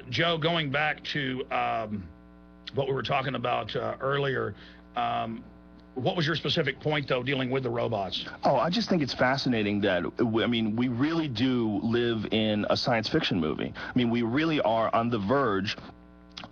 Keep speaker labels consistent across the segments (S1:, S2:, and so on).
S1: Joe, going back to what we were talking about earlier, what was your specific point, though, dealing with the robots?
S2: Oh, I just think it's fascinating that, I mean, we really do live in a science fiction movie. I mean, we really are on the verge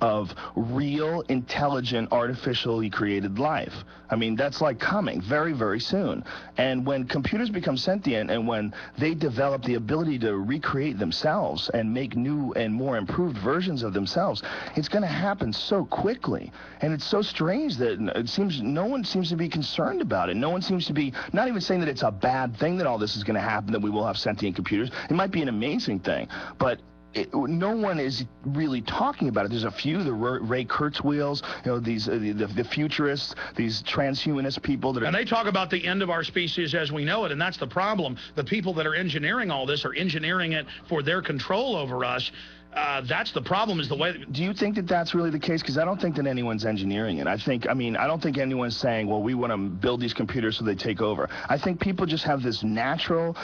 S2: of real, intelligent, artificially created life. I mean, that's like coming very, very soon. And when computers become sentient and when they develop the ability to recreate themselves and make new and more improved versions of themselves, it's going to happen so quickly. And it's so strange that it seems no one seems to be concerned about it. No one seems to be, not even saying that it's a bad thing that all this is going to happen, that we will have sentient computers. It might be an amazing thing, but no one is really talking about it. There's a few, the Ray Kurzweils, you know, these the futurists, these transhumanist people that are...
S1: And they talk about the end of our species as we know it, and that's the problem. The people that are engineering all this are engineering it for their control over us. That's the problem, is the way...
S2: Do you think that that's really the case? Because I don't think that anyone's engineering it. I don't think anyone's saying, well, we want to build these computers so they take over. I think people just have this natural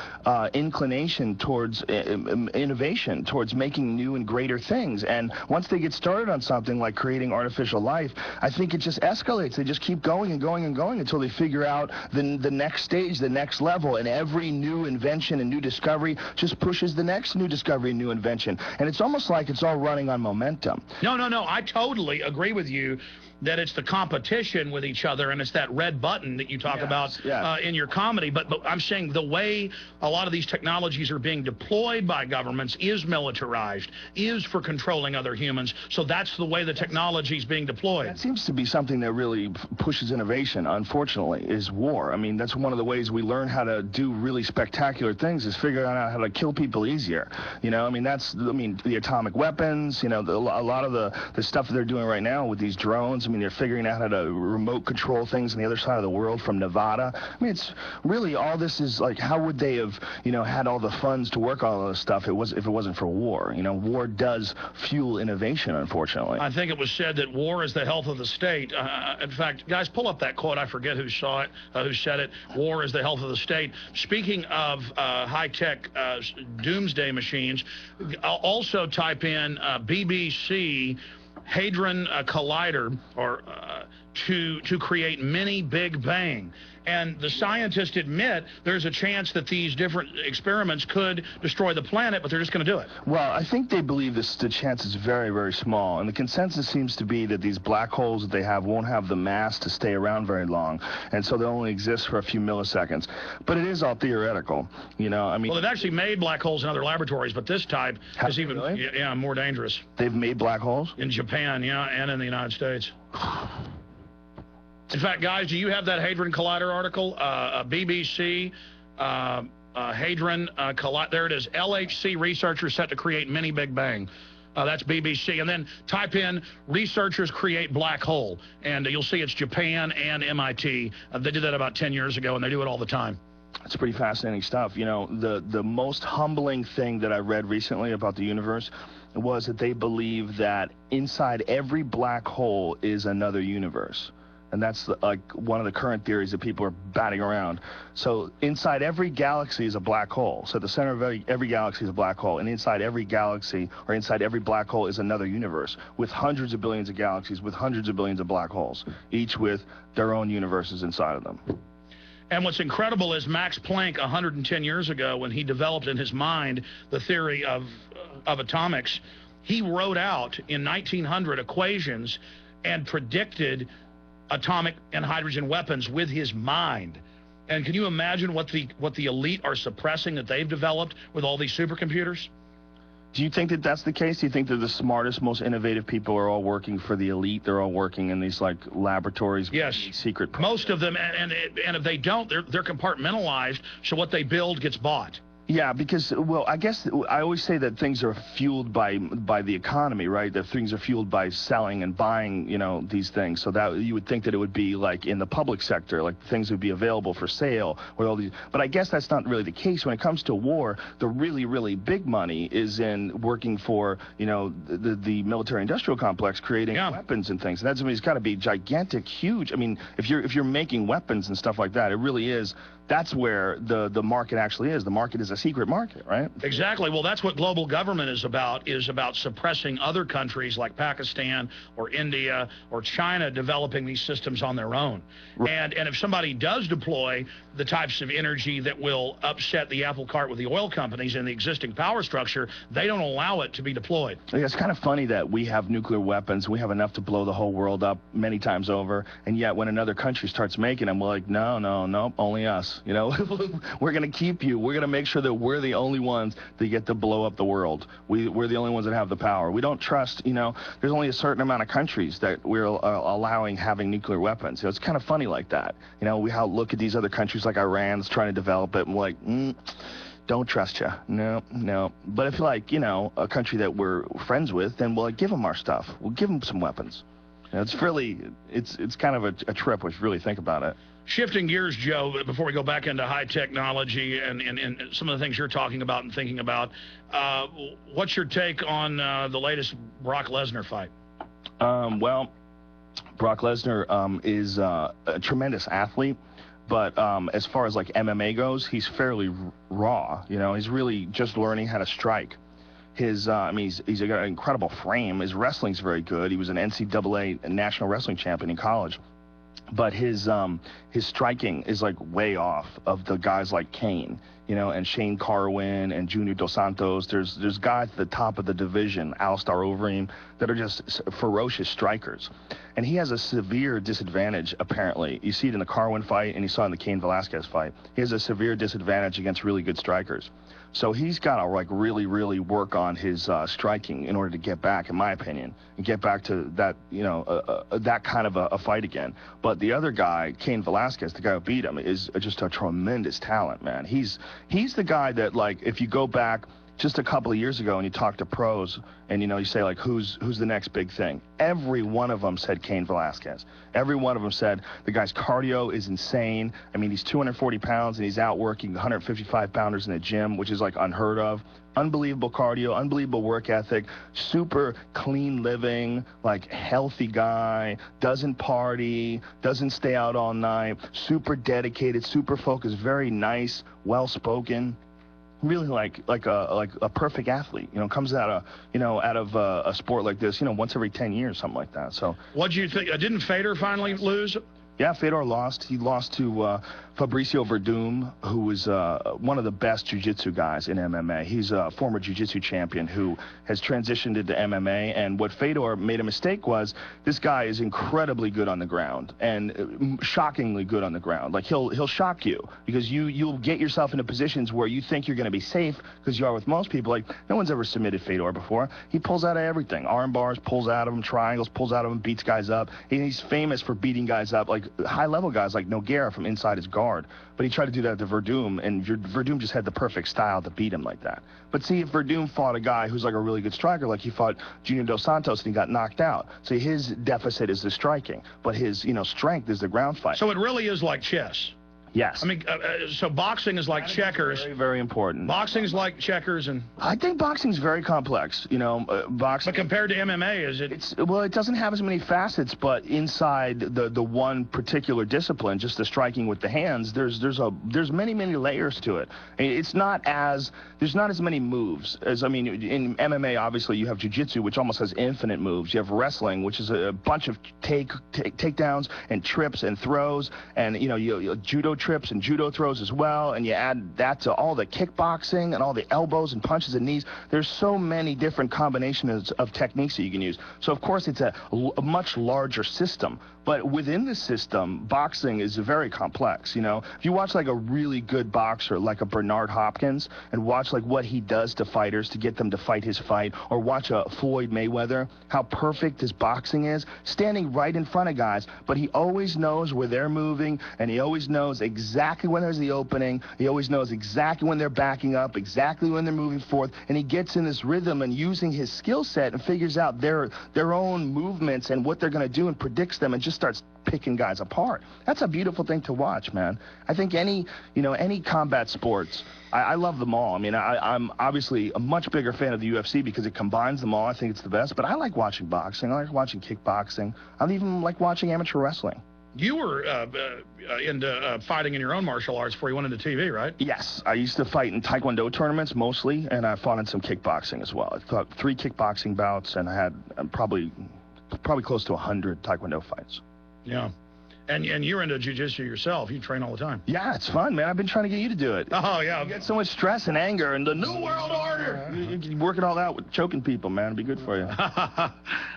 S2: inclination towards innovation, towards making new and greater things. And once they get started on something like creating artificial life, I think it just escalates. They just keep going and going and going until they figure out the next stage, the next level. And every new invention and new discovery just pushes the next new discovery and new invention. And it's almost like it's all running on momentum.
S1: No. I totally agree with you that it's the competition with each other, and it's that red button that you talk about in your comedy. But I'm saying the way a lot of these technologies are being deployed by governments is militarized, is for controlling other humans. So that's the way the technology is being deployed.
S2: That seems to be something that really pushes innovation, unfortunately, is war. I mean, that's one of the ways we learn how to do really spectacular things, is figuring out how to kill people easier. You know, I mean, the atomic weapons, you know, a lot of the stuff that they're doing right now with these drones. I mean, they're figuring out how to remote control things on the other side of the world from Nevada. I mean, it's really, all this is like, how would they have, you know, had all the funds to work on all this stuff if it wasn't for war? You know, war does fuel innovation, unfortunately.
S1: I think it was said that war is the health of the state. In fact, guys, pull up that quote. I forget who said it. War is the health of the state. Speaking of high-tech doomsday machines, also type in BBC Hadron Collider, or to create mini Big Bang. And the scientists admit there's a chance that these different experiments could destroy the planet, but they're just going to do it.
S2: Well, I think they believe the chance is very, very small. And the consensus seems to be that these black holes that they have won't have the mass to stay around very long. And so they'll only exist for a few milliseconds. But it is all theoretical. You know, I mean...
S1: Well, they've actually made black holes in other laboratories, but this type is even more dangerous.
S2: They've made black holes?
S1: In Japan, and in the United States. In fact, guys, do you have that Hadron Collider article? BBC, Hadron Collider. There it is. LHC researchers set to create mini Big Bang. That's BBC. And then type in researchers create black hole. And you'll see it's Japan and MIT. They did that about 10 years ago, and they do it all the time.
S2: It's pretty fascinating stuff. You know, the most humbling thing that I read recently about the universe was that they believe that inside every black hole is another universe. And that's like one of the current theories that people are batting around. So inside every galaxy is a black hole. So at the center of every galaxy is a black hole. And inside every galaxy, or inside every black hole, is another universe with hundreds of billions of galaxies, with hundreds of billions of black holes, each with their own universes inside of them.
S1: And what's incredible is Max Planck, 110 years ago, when he developed in his mind the theory of atomics, he wrote out in 1900 equations and predicted atomic and hydrogen weapons with his mind. And can you imagine what the elite are suppressing that they've developed with all these supercomputers?
S2: Do you think that that's the case? Do you think that the smartest, most innovative people are all working for the elite? They're all working in these like laboratories?
S1: Yes.
S2: Secret projects?
S1: Most of them, and if they don't, they're compartmentalized, so what they build gets bought.
S2: Yeah, because, well, I guess I always say that things are fueled by the economy, right? That things are fueled by selling and buying, you know, these things. So that you would think that it would be like in the public sector, like things would be available for sale with all these. But I guess that's not really the case. When it comes to war, the really, really big money is in working for, you know, the military-industrial complex, creating weapons and things. And that's, I mean, it's got to be gigantic, huge. I mean, if you're making weapons and stuff like that, it really is that's where the market actually is. The market is a secret market, right?
S1: Exactly. Well, that's what global government is about suppressing other countries like Pakistan or India or China developing these systems on their own.
S2: Right.
S1: And if somebody does deploy the types of energy that will upset the apple cart with the oil companies and the existing power structure, they don't allow it to be deployed.
S2: Yeah, it's kind of funny that we have nuclear weapons. We have enough to blow the whole world up many times over. And yet when another country starts making them, we're like, no, only us. You know, we're going to keep you. We're going to make sure that we're the only ones that get to blow up the world. We're the only ones that have the power. We don't trust, you know, there's only a certain amount of countries that we're allowing having nuclear weapons. You know, it's kind of funny like that. You know, we look at these other countries like Iran that's trying to develop it, and we're like, don't trust you. No. But if like, you know, a country that we're friends with, then we'll give them our stuff. We'll give them some weapons. You know, it's kind of a trip if you really think about it.
S1: Shifting gears, Joe, before we go back into high technology and some of the things you're talking about and thinking about, what's your take on the latest Brock Lesnar fight?
S2: Well, Brock Lesnar is a tremendous athlete. But as far as like MMA goes, he's fairly raw. You know, he's really just learning how to strike. He's got an incredible frame. His wrestling's very good. He was an NCAA national wrestling champion in college. But his striking is like way off of the guys like Kane, you know, and Shane Carwin and Junior Dos Santos. There's guys at the top of the division, Alistair Overeem, that are just ferocious strikers. And he has a severe disadvantage, apparently. You see it in the Carwin fight, and you saw it in the Cain Velasquez fight. He has a severe disadvantage against really good strikers. So he's got to like really work on his striking in order to get back, in my opinion, and get back to that, you know, that kind of a fight again. But the other guy, Cain Velasquez, the guy who beat him, is just a tremendous talent, man. He's the guy that, like, if you go back just a couple of years ago and you talk to pros and, you know, you say, like, who's the next big thing? Every one of them said Cain Velasquez. Every one of them said the guy's cardio is insane. I mean, he's 240 pounds and he's out working 155 pounders in the gym, which is like unheard of. Unbelievable cardio, unbelievable work ethic, super clean living, like healthy guy, doesn't party, doesn't stay out all night, super dedicated, super focused, very nice, well-spoken. Really like a perfect athlete, you know, comes out of a sport like this, you know, once every 10 years, something like that. So
S1: what do you think? Didn't Fedor finally lose?
S2: Yeah, Fedor lost. He lost to Fabricio Verdum, who was one of the best jiu-jitsu guys in MMA. He's a former jiu-jitsu champion who has transitioned into MMA. And what Fedor made a mistake was, this guy is incredibly good on the ground and shockingly good on the ground. Like he'll shock you because you'll get yourself into positions where you think you're going to be safe because you are with most people. Like no one's ever submitted Fedor before. He pulls out of everything. Arm bars, pulls out of them. Triangles, pulls out of them. Beats guys up. And he's famous for beating guys up, like high-level guys like Nogueira from inside his guard. But he tried to do that to Verdum, and Verdum just had the perfect style to beat him like that. But see, if Verdum fought a guy who's like a really good striker, like he fought Junior Dos Santos and he got knocked out. So his deficit is the striking, but his, you know, strength is the ground fight.
S1: So it really is like chess.
S2: Yes.
S1: I mean, so boxing is like checkers.
S2: Very, very important.
S1: Boxing's like checkers, and
S2: I think boxing's very complex. You know, boxing.
S1: But compared to MMA, is it?
S2: Well, it doesn't have as many facets, but inside the one particular discipline, just the striking with the hands, there's many layers to it. There's not as many moves as, I mean, in MMA. Obviously, you have jiu-jitsu, which almost has infinite moves. You have wrestling, which is a bunch of takedowns and trips and throws, and you judo trips and judo throws as well, and you add that to all the kickboxing and all the elbows and punches and knees. There's so many different combinations of techniques that you can use. So of course it's a much larger system, but within the system, boxing is very complex. You know, if you watch like a really good boxer like a Bernard Hopkins and watch like what he does to fighters to get them to fight his fight, or watch a Floyd Mayweather, how perfect his boxing is, standing right in front of guys, but he always knows where they're moving, and he always knows exactly when there's the opening. He always knows exactly when they're backing up, exactly when they're moving forth, and he gets in this rhythm and using his skill set and figures out their own movements and what they're going to do and predicts them and just starts picking guys apart. That's a beautiful thing to watch, man. I think any combat sports, I love them all. I mean, I'm obviously a much bigger fan of the UFC because it combines them all. I think it's the best, but I like watching boxing. I like watching kickboxing. I even like watching amateur wrestling.
S1: You were into fighting in your own martial arts before you went into TV, right?
S2: Yes, I used to fight in Taekwondo tournaments mostly, and I fought in some kickboxing as well. I fought 3 kickboxing bouts, and I had probably close to 100 Taekwondo fights.
S1: Yeah. And you're into jiu-jitsu yourself. You train all the time.
S2: Yeah, it's fun, man. I've been trying to get you to do it.
S1: Oh, yeah.
S2: You get so much stress and anger and the New World Order. You can work it all out with choking people, man. It'd be good for you.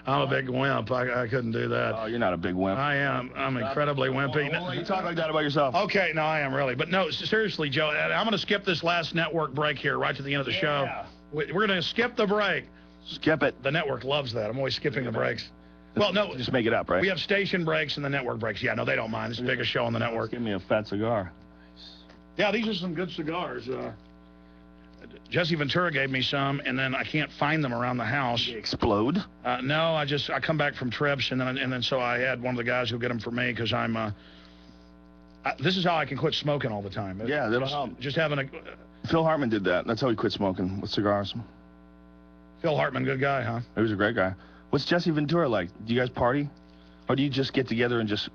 S1: I'm a big wimp. I couldn't do that.
S2: Oh, you're not a big wimp.
S1: I am. I'm incredibly wimpy.
S2: Oh, you talk like that about yourself.
S1: Okay, no, I am really. But no, seriously, Joe, I'm going to skip this last network break here right to the end of the show. We're going to skip the break.
S2: Skip it.
S1: The network loves that. I'm always skipping the breaks. Well, no.
S2: Just make it up, right?
S1: We have station breaks and the network breaks. Yeah, no, they don't mind. It's the biggest show on the network.
S2: Give me a fat cigar.
S1: Yeah, these are some good cigars. Jesse Ventura gave me some, and then I can't find them around the house.
S2: Did they explode?
S1: No, I come back from trips, and then so I had one of the guys who get them for me because I'm. This is how I can quit smoking all the time.
S2: Yeah, that'll help.
S1: Just having a.
S2: Phil Hartman did that. That's how he quit smoking with cigars.
S1: Phil Hartman, good guy, huh?
S2: He was a great guy. What's Jesse Ventura like? Do you guys party? Or do you just get together and just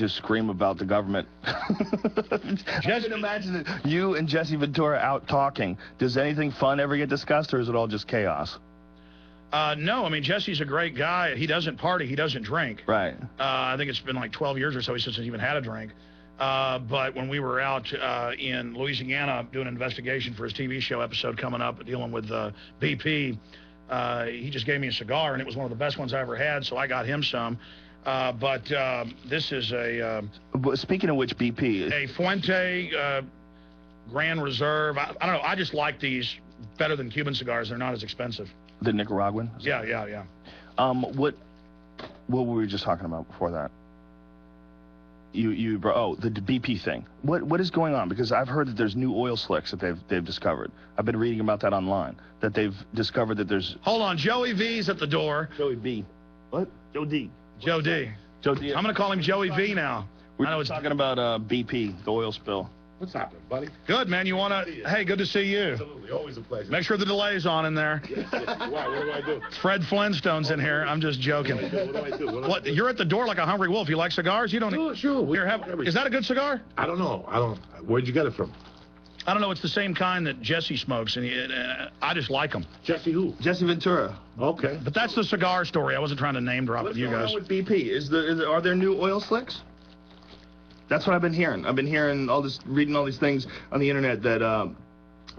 S2: scream about the government? I can imagine you and Jesse Ventura out talking. Does anything fun ever get discussed, or is it all just chaos?
S1: No, I mean, Jesse's a great guy. He doesn't party. He doesn't drink.
S2: Right.
S1: I think it's been like 12 years or so since he's even had a drink. But when we were out in Louisiana doing an investigation for his TV show episode coming up, dealing with BP, he just gave me a cigar, and it was one of the best ones I ever had, so I got him some. But this is a...
S2: Speaking of which, BP...
S1: A Fuente Grand Reserve. I don't know. I just like these better than Cuban cigars. They're not as expensive.
S2: The Nicaraguan?
S1: Yeah.
S2: What were we just talking about before that? The BP thing. What is going on? Because I've heard that there's new oil slicks that they've discovered. I've been reading about that online. That they've discovered that there's...
S1: Hold on, Joey V's at the door.
S2: Joey B. What? Joe D.
S1: Joe D.
S2: Joe D.
S1: I'm going to call him Joey V now.
S2: We're talking about BP, the oil spill.
S3: What's happening, buddy?
S1: Good, man. You want to... Hey, good to see you.
S3: Absolutely. Always a pleasure.
S1: Make sure the delay's on in there.
S3: Yes. Why? What do I do?
S1: Fred Flintstone's in here. I'm just joking.
S3: What do I do?
S1: What? You're at the door like a hungry wolf. You like cigars? You don't...
S3: Sure.
S1: Here, is that a good cigar?
S3: I don't know. Where'd you get it from?
S1: I don't know. It's the same kind that Jesse smokes, and I just like them.
S3: Jesse who?
S2: Jesse Ventura.
S3: Okay.
S1: But that's the cigar story. I wasn't trying to name drop with you guys.
S2: What's going on with BP? Are there new oil slicks? That's what I've been hearing. I've been hearing reading all these things on the internet that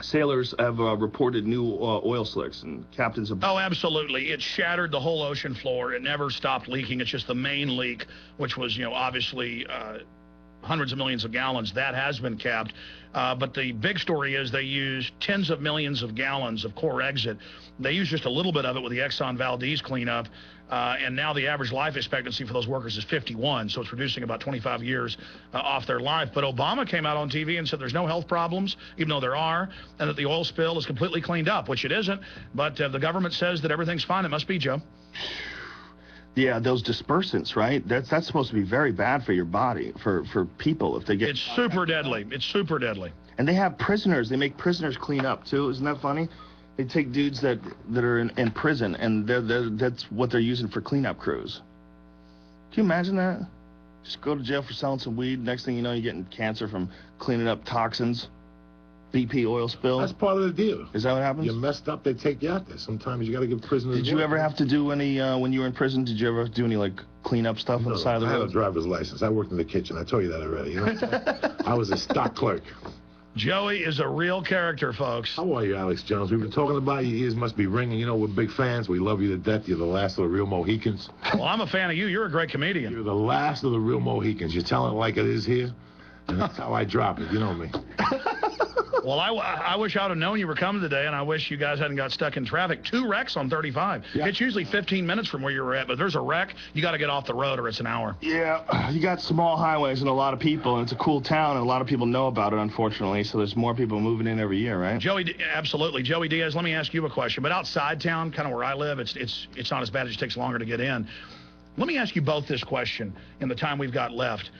S2: sailors have reported new oil slicks, and captains have...
S1: Oh, absolutely. It shattered the whole ocean floor. It never stopped leaking. It's just the main leak, which was, obviously hundreds of millions of gallons. That has been capped. But the big story is they used tens of millions of gallons of core exit. They used just a little bit of it with the Exxon Valdez cleanup. And now the average life expectancy for those workers is 51, so it's reducing about 25 years off their life. But Obama came out on TV and said there's no health problems, even though there are, and that the oil spill is completely cleaned up, which it isn't. But the government says that everything's fine. It must be, Joe.
S2: Yeah, those dispersants, right? That's supposed to be very bad for your body, for people if they get...
S1: It's super deadly. It's super deadly.
S2: And they have prisoners. They make prisoners clean up, too. Isn't that funny? They take dudes that are in prison, and that's what they're using for cleanup crews. Can you imagine that? Just go to jail for selling some weed. Next thing you know, you're getting cancer from cleaning up toxins. BP oil spill.
S3: That's part of the deal.
S2: Is that what happens?
S3: You're messed up, they take you out there. Sometimes you got to give prisoners...
S2: Did you ever have to do any, when you were in prison, did you ever do any, cleanup stuff on the side of the road?
S3: I had a driver's license. I worked in the kitchen. I told you that already. You know what I'm saying? I was a stock clerk.
S1: Joey is a real character, folks.
S3: How are you, Alex Jones? We've been talking about you. Your ears must be ringing. We're big fans. We love you to death. You're the last of the real Mohicans.
S1: Well, I'm a fan of you. You're a great comedian.
S3: You're the last of the real Mohicans. You're telling it like it is here, and that's how I drop it. You know me.
S1: Well, I wish I'd have known you were coming today, and I wish you guys hadn't got stuck in traffic. 2 wrecks on 35. Yeah. It's usually 15 minutes from where you were at, but if there's a wreck, you got to get off the road or it's an hour.
S2: Yeah, you got small highways and a lot of people, and it's a cool town, and a lot of people know about it, unfortunately, so there's more people moving in every year, right?
S1: Joey, absolutely. Joey Diaz, let me ask you a question. But outside town, kind of where I live, it's not as bad. It just takes longer to get in. Let me ask you both this question in the time we've got left.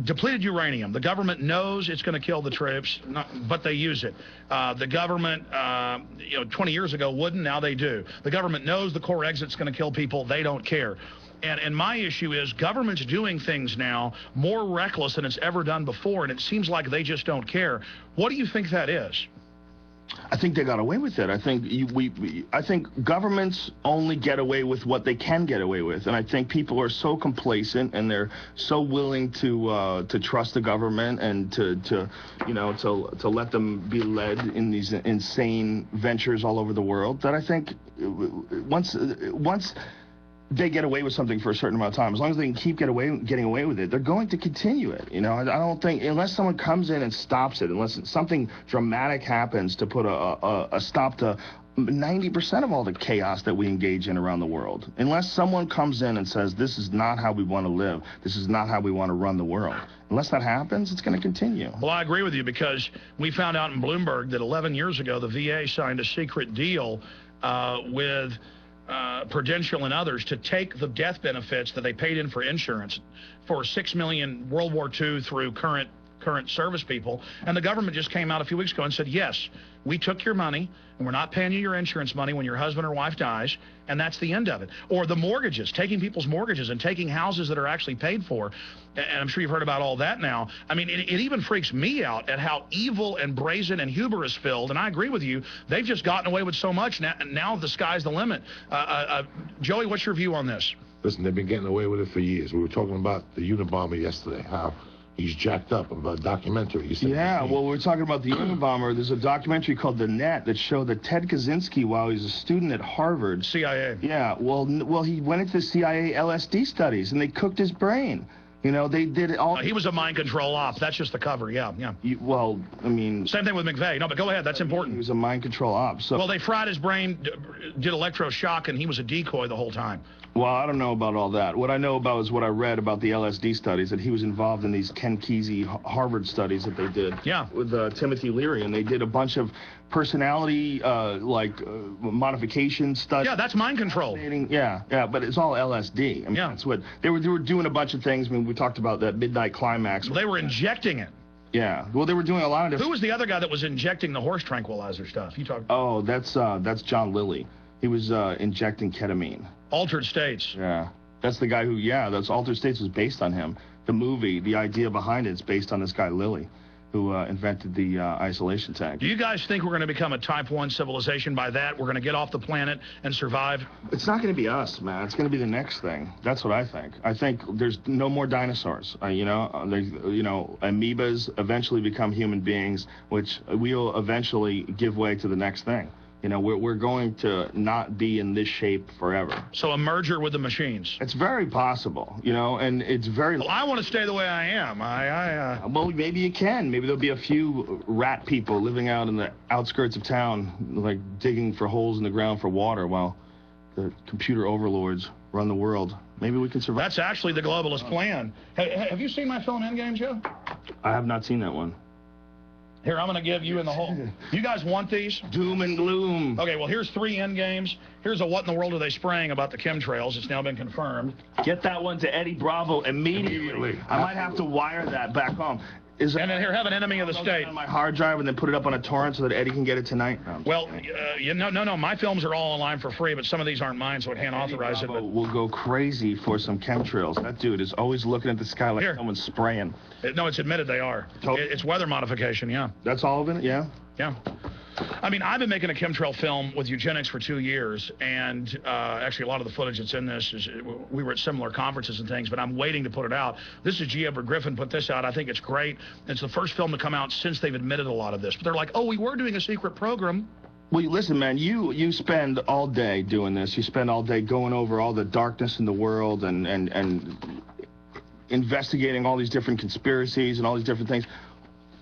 S1: depleted uranium. The government knows it's going to kill the troops, but they use it. The government, 20 years ago wouldn't. Now they do. The government knows the core exit's going to kill people. They don't care. And my issue is government's doing things now more reckless than it's ever done before, and it seems like they just don't care. What do you think that is?
S2: I think they got away with it. I think governments only get away with what they can get away with, and I think people are so complacent and they're so willing to trust the government and to let them be led in these insane ventures all over the world that I think once they get away with something for a certain amount of time, as long as they can keep getting away with it, they're going to continue it. I don't think, unless someone comes in and stops it, unless something dramatic happens to put a stop to 90% of all the chaos that we engage in around the world, unless someone comes in and says, this is not how we want to live, this is not how we want to run the world, unless that happens, it's going to continue.
S1: Well, I agree with you, because we found out in Bloomberg that 11 years ago, the VA signed a secret deal with Prudential and others to take the death benefits that they paid in for insurance for 6 million World War II through current service people, and the government just came out a few weeks ago and said, yes, we took your money and we're not paying you your insurance money when your husband or wife dies, and that's the end of it. Or the mortgages, taking people's mortgages and taking houses that are actually paid for, and I'm sure you've heard about all that now. I mean, it even freaks me out at how evil and brazen and hubris filled, and I agree with you, they've just gotten away with so much, now the sky's the limit. Joey, what's your view on this?
S3: Listen, they've been getting away with it for years. We were talking about the Unabomber yesterday, how he's jacked up, about a documentary.
S2: Yeah, well, we're talking about the Unabomber. There's a documentary called The Net that showed that Ted Kaczynski, while he was a student at Harvard.
S1: CIA.
S2: Yeah, well, he went into the CIA LSD studies, and they cooked his brain. They did it all.
S1: He was a mind control op. That's just the cover, yeah.
S2: Well, I mean...
S1: Same thing with McVeigh. No, but go ahead. That's important.
S2: He was a mind control op. So.
S1: Well, they fried his brain, did electroshock, and he was a decoy the whole time.
S2: Well, I don't know about all that. What I know about is what I read about the LSD studies, that he was involved in these Ken Kesey Harvard studies that they did with Timothy Leary, and they did a bunch of personality, modification studies.
S1: Yeah, that's mind control.
S2: Yeah, but it's all LSD. I mean, that's what they were doing a bunch of things. I mean, we talked about that midnight climax.
S1: They were injecting it.
S2: Yeah, well, they were doing a lot of different...
S1: Who was the other guy that was injecting the horse tranquilizer stuff? You talked.
S2: Oh, that's John Lilly. He was injecting ketamine.
S1: Altered States.
S2: Yeah, that's the guy who, that's Altered States was based on him. The movie, the idea behind it is based on this guy Lilly, who invented the isolation tank.
S1: Do you guys think we're going to become a Type 1 civilization by that? We're going to get off the planet and survive?
S2: It's not going to be us, man. It's going to be the next thing. That's what I think. I think there's no more dinosaurs. Amoebas eventually become human beings, which will eventually give way to the next thing. We're going to not be in this shape forever.
S1: So a merger with the machines.
S2: It's very possible, and it's very...
S1: Well, I want to stay the way I am.
S2: Well, maybe you can. Maybe there'll be a few rat people living out in the outskirts of town, like digging for holes in the ground for water while the computer overlords run the world. Maybe we can survive.
S1: That's actually the globalist plan. Have you seen my film Endgame, Joe?
S2: I have not seen that one.
S1: Here, I'm going to give you in the whole... You guys want these?
S2: Doom and gloom.
S1: Okay, well, here's 3 end games. Here's a what in the world are they spraying about the chemtrails. It's now been confirmed.
S2: Get that one to Eddie Bravo immediately. I might have to wire that back home.
S1: And then here, have an enemy of the state.
S2: On my hard drive and then put it up on a torrent so that Eddie can get it tonight?
S1: Well, no. My films are all online for free, but some of these aren't mine, so I can't authorize it. But
S2: we'll go crazy for some chemtrails. That dude is always looking at the sky like someone's spraying.
S1: No, it's admitted they are. It's weather modification, yeah.
S2: That's all of it? Yeah?
S1: Yeah. I mean, I've been making a chemtrail film with eugenics for 2 years, and actually a lot of the footage that's in this is, we were at similar conferences and things, but I'm waiting to put it out. This is G. Edward Griffin put this out. I think it's great. It's the first film to come out since they've admitted a lot of this. But they're like, oh, we were doing a secret program.
S2: Well, listen, man, you spend all day doing this. You spend all day going over all the darkness in the world and investigating all these different conspiracies and all these different things.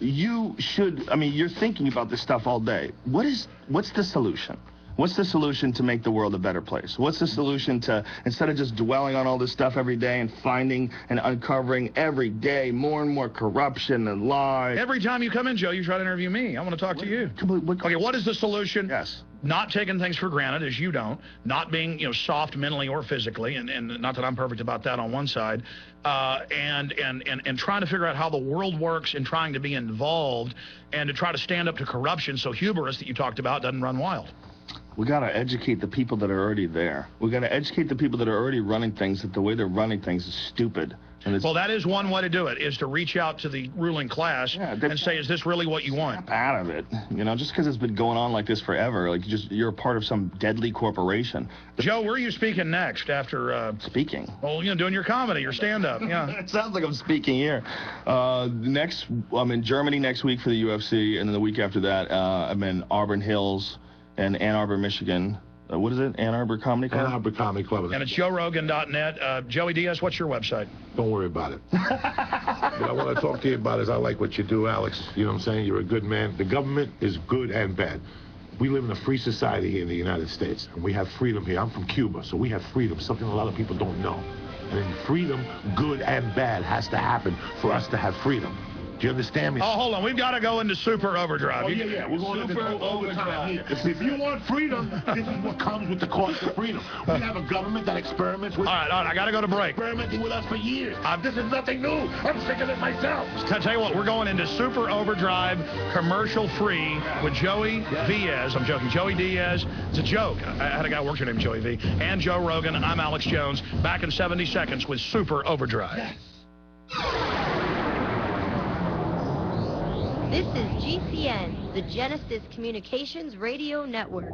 S2: You should, I mean, you're thinking about this stuff all day. What's the solution? What's the solution to make the world a better place? What's the solution to, instead of just dwelling on all this stuff every day and finding and uncovering every day more and more corruption and lies?
S1: Every time you come in, Joe, you try to interview me. I want to talk to you. Okay, what is the solution?
S2: Yes.
S1: Not taking things for granted, as you don't. Not being, soft mentally or physically, and not that I'm perfect about that on one side. And trying to figure out how the world works and trying to be involved and to try to stand up to corruption so hubris that you talked about doesn't run wild.
S2: We got to educate the people that are already there. We got to educate the people that are already running things that the way they're running things is stupid. And
S1: well, that is one way to do it, is to reach out to the ruling class and say, is this really what you want?
S2: Out of it. Just because it's been going on like this forever, like you're a part of some deadly corporation.
S1: Joe, where are you speaking next after...
S2: Speaking?
S1: Well, doing your comedy, your stand-up, yeah.
S2: It sounds like I'm speaking here. Next, I'm in Germany next week for the UFC, and then the week after that, I'm in Auburn Hills and Ann Arbor, Michigan. What is it? Ann Arbor Comedy Club?
S3: Ann Arbor Comedy Club.
S1: And it's JoeRogan.net. Joey Diaz, what's your website?
S3: Don't worry about it. What I want to talk to you about is I like what you do, Alex. You know what I'm saying? You're a good man. The government is good and bad. We live in a free society here in the United States, and we have freedom here. I'm from Cuba, so we have freedom, something a lot of people don't know. And in freedom, good and bad has to happen for us to have freedom. Do you understand me?
S1: Oh, hold on. We've got to go into super overdrive.
S3: Oh, yeah. We're going into overtime here. If you want freedom, this is what comes with the cost of freedom. We have a government that experiments with...
S1: All right. I got to go to break.
S3: Experimenting with us for years. This is nothing new. I'm sick of it myself.
S1: Tell you what, we're going into super overdrive, commercial-free with Joey Diaz. I'm joking. Joey Diaz. It's a joke. I had a guy work your name, Joey V. And Joe Rogan. I'm Alex Jones. Back in 70 seconds with super overdrive.
S3: Yes.
S4: This is GCN, the Genesis Communications Radio Network.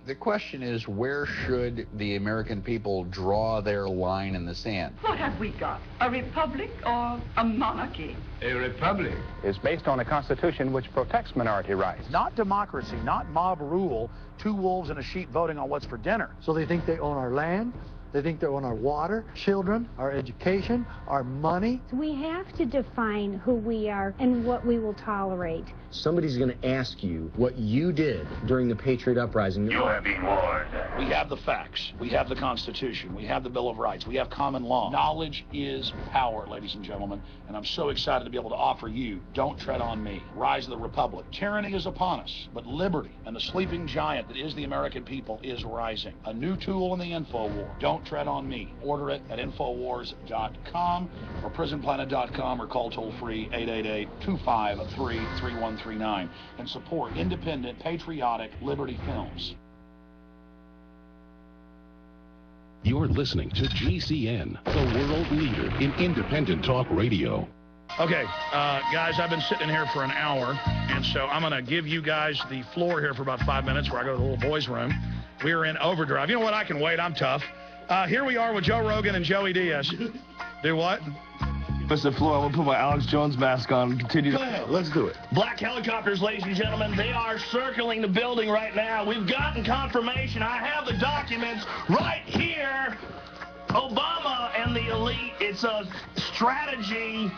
S5: The question is, where should the American people draw their line in the sand?
S6: What have we got? A republic or a monarchy?
S7: A republic is based on a constitution which protects minority rights.
S8: Not democracy, not mob rule, two wolves and a sheep voting on what's for dinner. So they think they own our land, they think they own our water, children, our education, our money.
S9: We have to define who we are and what we will tolerate.
S10: Somebody's going to ask you what you did during the Patriot Uprising.
S7: You have been warned.
S1: We have the facts. We have the Constitution. We have the Bill of Rights. We have common law. Knowledge is power, ladies and gentlemen, and I'm so excited to be able to offer you Don't Tread on Me, Rise of the Republic. Tyranny is upon us, but liberty and the sleeping giant that is the American people is rising. A new tool in the info war. Don't Tread on Me. Order it at Infowars.com or PrisonPlanet.com or call toll-free 888-253-3139 and support independent, patriotic Liberty films.
S11: You're listening to GCN, the world leader in independent talk radio.
S1: Okay, guys, I've been sitting in here for an hour, and so I'm going to give you guys the floor here for about 5 minutes where I go to the little boys' room. We are in overdrive. You know what? I can wait. I'm tough. Here we are with Joe Rogan and Joey Diaz. Do what?
S2: Mr. Floor, I'm going to put my Alex Jones mask on and continue.
S3: Let's do it.
S12: Black helicopters, ladies and gentlemen, they are circling the building right now. We've gotten confirmation. I have the documents right here. Obama and the elite. It's a strategy.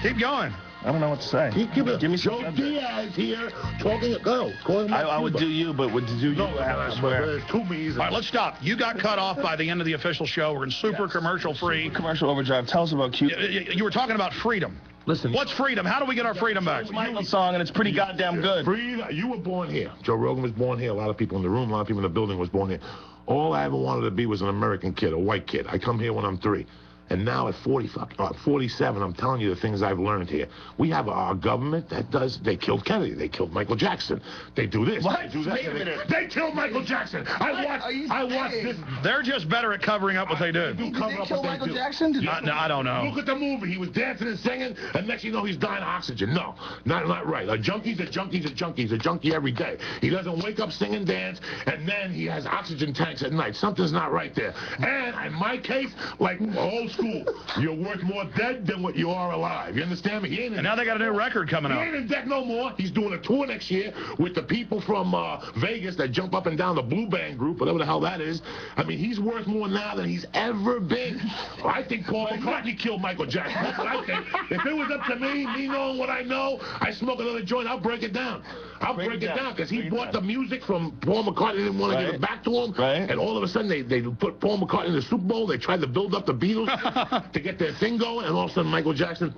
S1: Keep going.
S2: I don't know what to say.
S3: Give me
S2: some.
S3: Joe Diaz here talking. Go.
S2: I would do you, but would do you?
S3: No, I swear. There's two me's.
S1: All right, let's stop. You got cut off by the end of the official show. We're in super commercial-free.
S2: Commercial overdrive. Tell us about Cuba.
S1: You were talking about freedom.
S3: Listen.
S1: What's freedom? How do we get our freedom back?
S2: It's Michael's song, and it's pretty goddamn good.
S3: You were born here. Joe Rogan was born here. A lot of people in the room, a lot of people in the building was born here. All I ever wanted to be was an American kid, a white kid. I come here when I'm 3. And now at 47, I'm telling you the things I've learned here. We have our government that does, they killed Kennedy, they killed Michael Jackson. They do this,
S12: what?
S3: They do that.
S12: Wait a minute.
S3: They killed Michael Jackson. I watched this.
S1: They're just better at covering up what they do.
S2: Did they kill Michael Jackson?
S1: No, I don't know.
S3: Look at the movie. He was dancing and singing, and next you know he's dying of oxygen. No, not right. A junkie's a junkie every day. He doesn't wake up, sing and dance, and then he has oxygen tanks at night. Something's not right there. And in my case, like old school. You're worth more dead than what you are alive. You understand me?
S1: And now they got a new record coming out.
S3: He ain't in debt no more. He's doing a tour next year with the people from Vegas that jump up and down, the Blue Band group, whatever the hell that is. I mean, he's worth more now than he's ever been. I think Paul McCartney killed Michael Jackson. That's what I think. If it was up to me knowing what I know, I smoke another joint, I'll break it down. I'll break it down because he bought the music from Paul McCartney, didn't want to give it back to him. And all of a sudden, they put Paul McCartney in the Super Bowl. They tried to build up the Beatles to get their thing going, and all of a sudden, Michael Jackson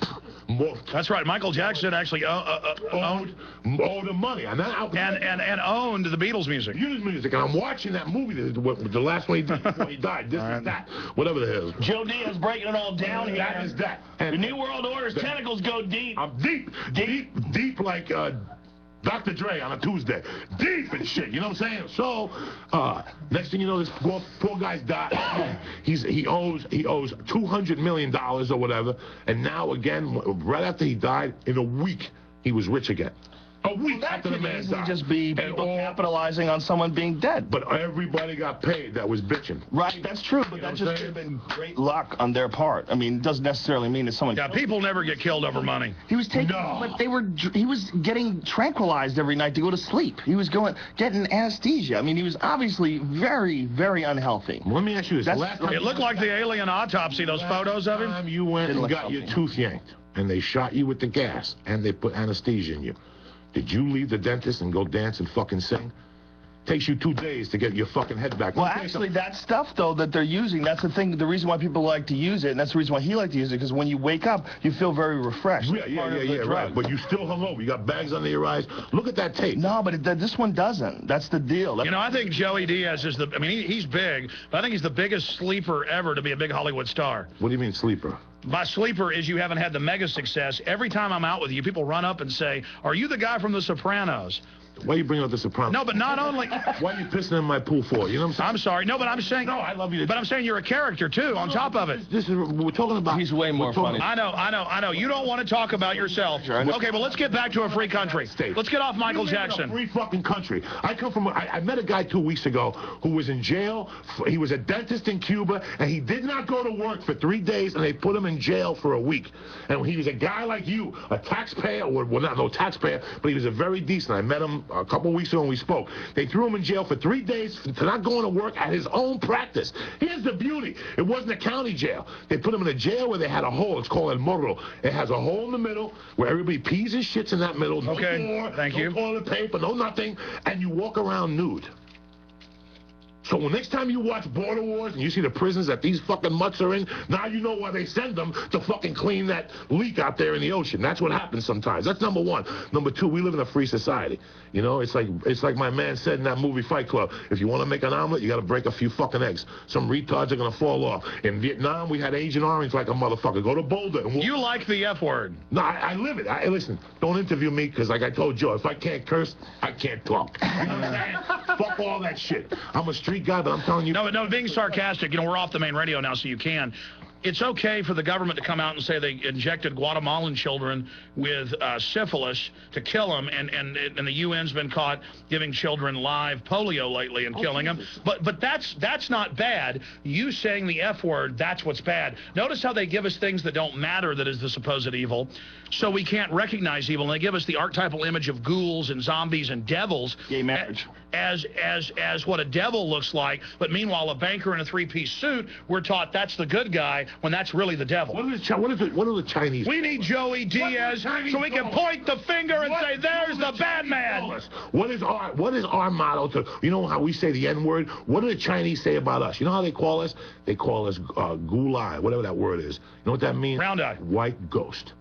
S3: morphed.
S1: That's right. Michael Jackson actually owned
S3: the money. And
S1: owned the Beatles music.
S3: Beatles music. And I'm watching that movie, the last one he did before he died. This is that. Whatever the hell.
S12: Joe Diaz breaking it all down here.
S3: That is that.
S12: The New World Order's tentacles go deep.
S3: I'm deep like Dr. Dre on a Tuesday. Deep and shit, you know what I'm saying? So, next thing you know, this poor guy's died. He owes $200 million or whatever. And now, again, right after he died, in a week, he was rich again. A week after the man died.
S2: Just be people capitalizing on someone being dead.
S3: But everybody got paid that was bitching.
S2: Right, that's true, but that just could have been great luck on their part. I mean, it doesn't necessarily mean that someone...
S1: Yeah, people never get killed over money.
S2: He was taking... No. But he was getting tranquilized every night to go to sleep. He was getting anesthesia. I mean, he was obviously very, very unhealthy.
S3: Let me ask you this.
S1: It looked like the alien autopsy, those photos of him.
S3: You went and got your tooth yanked, and they shot you with the gas, and they put anesthesia in you. Did you leave the dentist and go dance and fucking sing? Takes you 2 days to get your fucking head back.
S2: Well, actually, that stuff, though, that they're using, that's the thing, the reason why people like to use it, and that's the reason why he liked to use it, because when you wake up, you feel very refreshed.
S3: Yeah, right. But you still hung over. You got bags under your eyes. Look at that tape.
S2: No, but this one doesn't. That's the deal.
S1: You know, I think Joey Diaz is he's big, but I think he's the biggest sleeper ever to be a big Hollywood star.
S3: What do you mean, sleeper?
S1: My sleeper is you haven't had the mega success. Every time I'm out with you, people run up and say, "Are you the guy from The Sopranos?"
S3: Why are you bringing up The Sopranos?
S1: No, but not only...
S3: Why are you pissing in my pool for? You know what I'm saying?
S1: I'm sorry. No, but I'm saying...
S3: No, I love you.
S1: But I'm saying you're a character, too, on top of it.
S3: We're talking about...
S2: He's way more funny.
S1: I know. You don't want to talk about yourself. Okay, but let's get back to a free country. Let's get off Michael Jackson.
S3: A free fucking country. I come from... I met a guy 2 weeks ago who was in jail. He was a dentist in Cuba, and he did not go to work for 3 days, and they put him in jail for a week. And he was a guy like you, a taxpayer, well, not no taxpayer, but he was a very decent. I met him a couple weeks ago, we spoke. They threw him in jail for 3 days for not going to work at his own practice. Here's the beauty. It wasn't a county jail. They put him in a jail where they had a hole. It's called El Morro. It has a hole in the middle where everybody pees and shits in that middle. No floor,
S1: thank you.
S3: No toilet paper, no nothing. And you walk around nude. So next time you watch Border Wars and you see the prisons that these fucking mutts are in, now you know why they send them to fucking clean that leak out there in the ocean. That's what happens sometimes. That's number one. Number two, we live in a free society. You know, it's like my man said in that movie Fight Club. If you want to make an omelet, you got to break a few fucking eggs. Some retards are going to fall off. In Vietnam, we had Agent Orange like a motherfucker. Go to Boulder. And
S1: you like the F word.
S3: No, I live it. Listen, don't interview me because like I told Joe, if I can't curse, I can't talk. You know what I'm saying? Fuck all that shit. I'm a street guy, but I'm telling you.
S1: No, being sarcastic, we're off the main radio now, so you can. It's okay for the government to come out and say they injected Guatemalan children with syphilis to kill them, and the UN's been caught giving children live polio lately and killing them. But that's not bad. You saying the F word, that's what's bad. Notice how they give us things that don't matter that is the supposed evil, so we can't recognize evil, and they give us the archetypal image of ghouls and zombies and devils.
S2: Gay marriage.
S1: As what a devil looks like, but meanwhile a banker in a three-piece suit, we're taught that's the good guy when that's really the devil.
S3: What are the Chinese?
S1: We need Joey Diaz so we can point the finger and say there's the bad man.
S3: What is our motto? You know how we say the N-word? What do the Chinese say about us? You know how they call us? They call us gulai, whatever that word is. You know what that means?
S1: Round eye.
S3: White ghost.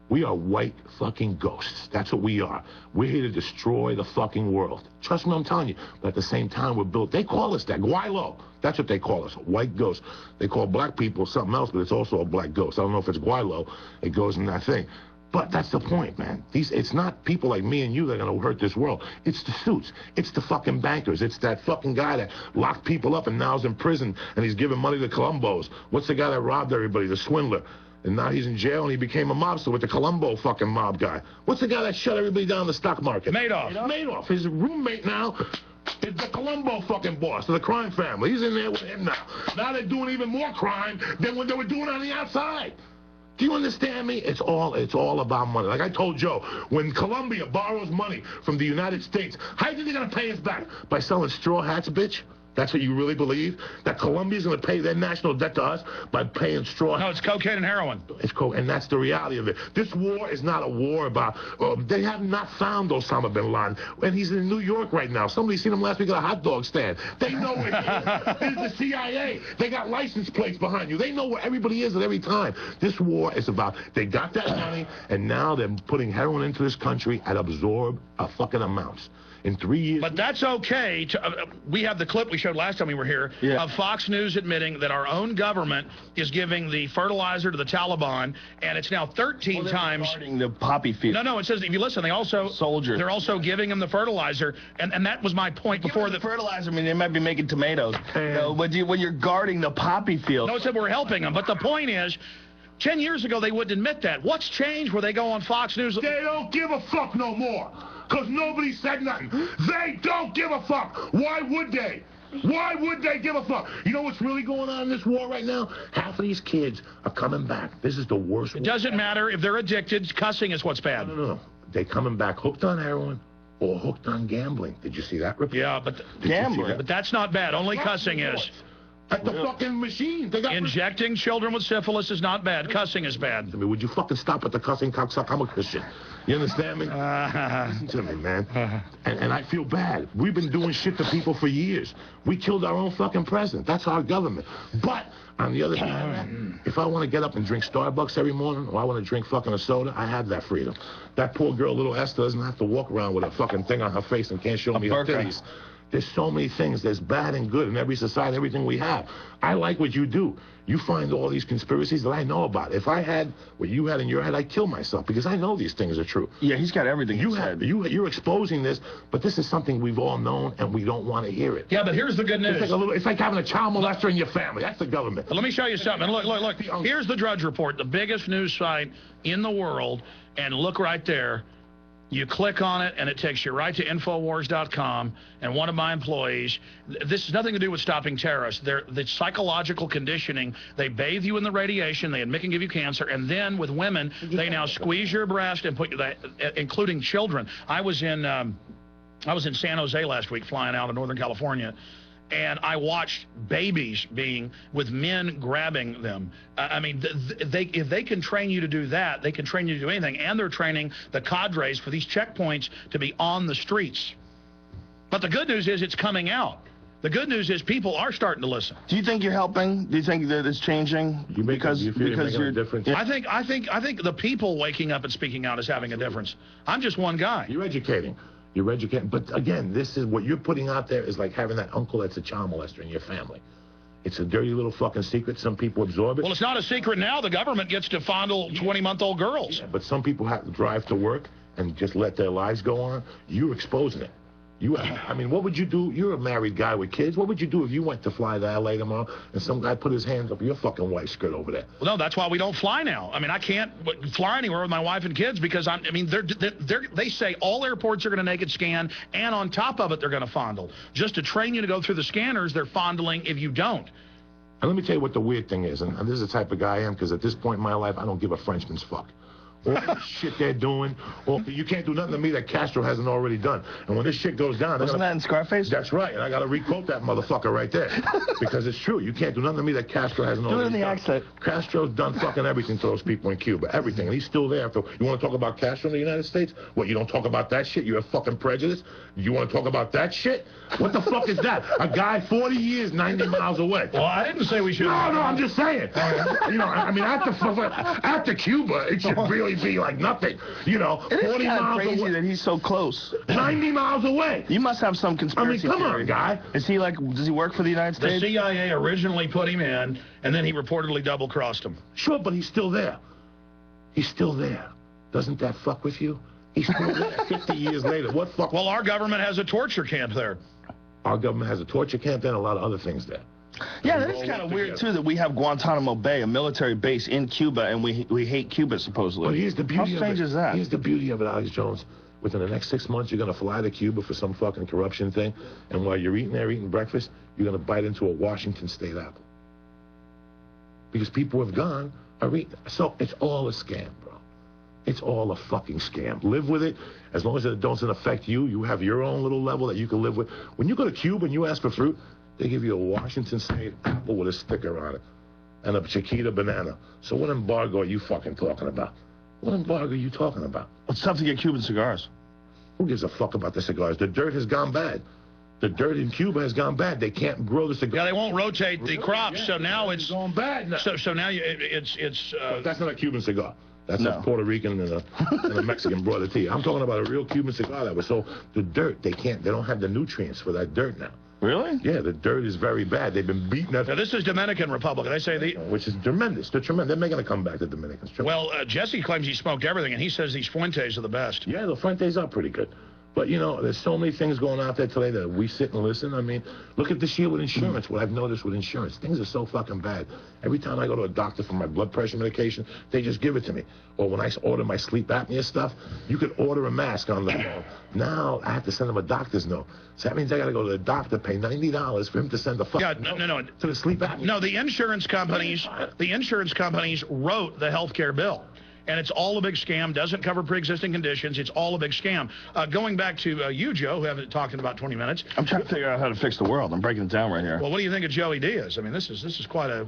S3: We are white fucking ghosts. That's what we are. We're here to destroy the fucking world. Trust me, I'm telling you. But at the same time, we're built. They call us that. Guaylo. That's what they call us. White ghosts. They call black people something else, but it's also a black ghost. I don't know if it's Guaylo. It goes in that thing. But that's the point, man. It's not people like me and you that are going to hurt this world. It's the suits. It's the fucking bankers. It's that fucking guy that locked people up and now's in prison and he's giving money to Colombos. What's the guy that robbed everybody? The swindler. And now he's in jail and he became a mobster with the Colombo fucking mob guy. What's the guy that shut everybody down in the stock market?
S1: Madoff.
S3: Madoff. His roommate now It's the Colombo fucking boss of the crime family. He's in there with him now. Now they're doing even more crime than what they were doing on the outside. Do you understand me? It's all about money. Like I told Joe, when Colombia borrows money from the United States, how do you think they're going to pay us back? By selling straw hats, bitch? That's what you really believe? That Colombia's going to pay their national debt to us by paying straw?
S1: No, it's cocaine and heroin.
S3: It's and that's the reality of it. This war is not a war about, they have not found Osama bin Laden. And he's in New York right now. Somebody seen him last week at a hot dog stand. They know where he is. It's the CIA. They got license plates behind you. They know where everybody is at every time. This war is about, they got that money, and now they're putting heroin into this country at absorb a fucking amounts. In 3 years.
S1: But that's okay. We have the clip we showed last time we were here of Fox News admitting that our own government is giving the fertilizer to the Taliban, and it's now 13 times.
S2: Regarding the poppy field.
S1: No, it says, if you listen, they also they're also giving them the fertilizer, and that was my point before. The
S2: fertilizer, I mean, they might be making tomatoes. When you're guarding the poppy field.
S1: No, it said we're helping them, but the point is, 10 years ago they wouldn't admit that. What's changed where they go on Fox News?
S3: They don't give a fuck no more. Because nobody said nothing. They don't give a fuck. Why would they? Why would they give a fuck? You know what's really going on in this war right now? Half of these kids are coming back. This is the worst war.
S1: It doesn't matter if they're addicted. Cussing is what's bad.
S3: No. They're coming back hooked on heroin or hooked on gambling. Did you see that report?
S1: Yeah, but gambling. But that's not bad. Only cussing is.
S3: At the fucking machine. They got
S1: injecting children with syphilis is not bad. Cussing is bad.
S3: I mean, would you fucking stop at the cussing, cocksucker? I'm a Christian. You understand me? Listen to me, man. And I feel bad. We've been doing shit to people for years. We killed our own fucking president. That's our government. But on the other hand, if I want to get up and drink Starbucks every morning, or I want to drink fucking a soda, I have that freedom. That poor girl, little Esther, doesn't have to walk around with a fucking thing on her face and can't show me her titties. There's so many things. There's bad and good in every society, everything we have. I like what you do. You find all these conspiracies that I know about. If I had what you had in your head, I'd kill myself because I know these things are true.
S2: Yeah, he's got everything.
S3: You're exposing this, but this is something we've all known, and we don't want to hear it.
S1: Yeah, but here's the good news.
S3: It's like having a child molester in your family. That's the government.
S1: But let me show you something. Look. Here's the Drudge Report, the biggest news site in the world, and look right there. You click on it, and it takes you right to Infowars.com, and one of my employees, this has nothing to do with stopping terrorists. The psychological conditioning, they bathe you in the radiation, they admit can give you cancer, and then with women, they now squeeze your breast and put that, including children. I was in San Jose last week, flying out of Northern California, and I watched babies being with men grabbing them. I mean, if they can train you to do that, they can train you to do anything. And they're training the cadres for these checkpoints to be on the streets. But the good news is it's coming out. The good news is people are starting to listen.
S2: Do you think you're helping? Do you think that it's changing? Because you're
S3: difference.
S1: I think the people waking up and speaking out is having a difference. I'm just one guy.
S3: You're educating. You're educating. But again, this is what you're putting out there is like having that uncle that's a child molester in your family. It's a dirty little fucking secret. Some people absorb it.
S1: Well, it's not a secret now. The government gets to fondle 20-month-old girls.
S3: Yeah, but some people have to drive to work and just let their lives go on. You're exposing it. I mean, what would you do? You're a married guy with kids. What would you do if you went to fly to L.A. tomorrow and some guy put his hands up your fucking wife's skirt over there?
S1: Well, no, that's why we don't fly now. I mean, I can't fly anywhere with my wife and kids because, they say all airports are going to naked scan, and on top of it, they're going to fondle. Just to train you to go through the scanners, they're fondling if you don't.
S3: And let me tell you what the weird thing is, and this is the type of guy I am, because at this point in my life, I don't give a Frenchman's fuck. All the shit they're doing, you can't do nothing to me that Castro hasn't already done. And when this shit goes down...
S2: Wasn't that in Scarface?
S3: That's right, and I got to re-quote that motherfucker right there. Because it's true. You can't do nothing to me that Castro hasn't already done.
S2: Do it in the accent.
S3: Castro's done fucking everything to those people in Cuba. Everything. And he's still there. You want to talk about Castro in the United States? What, you don't talk about that shit? You're a fucking prejudice? You want to talk about that shit? What the fuck is that? A guy 40 years, 90 miles away.
S1: Well, I didn't say we should...
S3: No, I'm just saying. You know, I mean, after Cuba, it should really be like nothing. You know, 40 miles
S2: crazy
S3: away.
S2: That he's so close.
S3: 90 miles away.
S2: You must have some conspiracy
S3: come
S2: theory.
S3: on, guy.
S2: Is he does he work for the United States?
S1: The CIA originally put him in, and then he reportedly double-crossed him.
S3: Sure, but he's still there. He's still there. Doesn't that fuck with you? He's still there 50 years later. What fuck?
S1: Well, our government has a torture camp there.
S3: Our government has a torture camp there and a lot of other things there.
S2: Yeah, that is kind of weird, too, that we have Guantanamo Bay, a military base in Cuba, and we hate Cuba, supposedly.
S3: But here's the beauty
S2: How strange is that?
S3: Here's the beauty of it, Alex Jones. within the next 6 months, you're going to fly to Cuba for some fucking corruption thing, and while you're eating breakfast, you're going to bite into a Washington State apple. Because people who have gone are eating. So it's all a scam, bro. It's all a fucking scam. Live with it. As long as it doesn't affect you, you have your own little level that you can live with. When you go to Cuba and you ask for fruit, they give you a Washington State apple with a sticker on it and a Chiquita banana. So what embargo are you fucking talking about? What embargo are you talking about?
S2: It's tough to get Cuban cigars.
S3: Who gives a fuck about the cigars? The dirt has gone bad. The dirt in Cuba has gone bad. They can't grow the cigars.
S1: Yeah, they won't rotate the crops,
S3: Yeah,
S1: so now it's
S3: going bad now.
S1: So now it's.
S3: But that's not a Cuban cigar. That's
S2: No.
S3: a Puerto Rican and a Mexican brought it to you. I'm talking about a real Cuban cigar that was so the dirt they don't have the nutrients for that dirt now.
S2: Really?
S3: Yeah, the dirt is very bad. They've been beating that.
S1: Now, this is Dominican Republic. They say
S3: which is tremendous. They're tremendous. They're making a comeback, the Dominicans.
S1: Well, Jesse claims he smoked everything, and he says these Fuentes are the best.
S3: Yeah, the Fuentes are pretty good. But, you know, there's so many things going out there today that we sit and listen. I mean, look at this year with insurance, what I've noticed with insurance. Things are so fucking bad. Every time I go to a doctor for my blood pressure medication, they just give it to me. Or when I order my sleep apnea stuff, you could order a mask on the phone. Now I have to send them a doctor's note. So that means I got to go to the doctor, pay $90 for him to send the fucking
S1: no.
S3: to the sleep apnea.
S1: No, the insurance companies wrote the health care bill. And it's all a big scam, doesn't cover pre-existing conditions. It's all a big scam. Going back to you, Joe, who haven't talked in about 20 minutes.
S2: I'm trying to figure out how to fix the world. I'm breaking it down right here.
S1: Well, what do you think of Joey Diaz? I mean, this is quite a.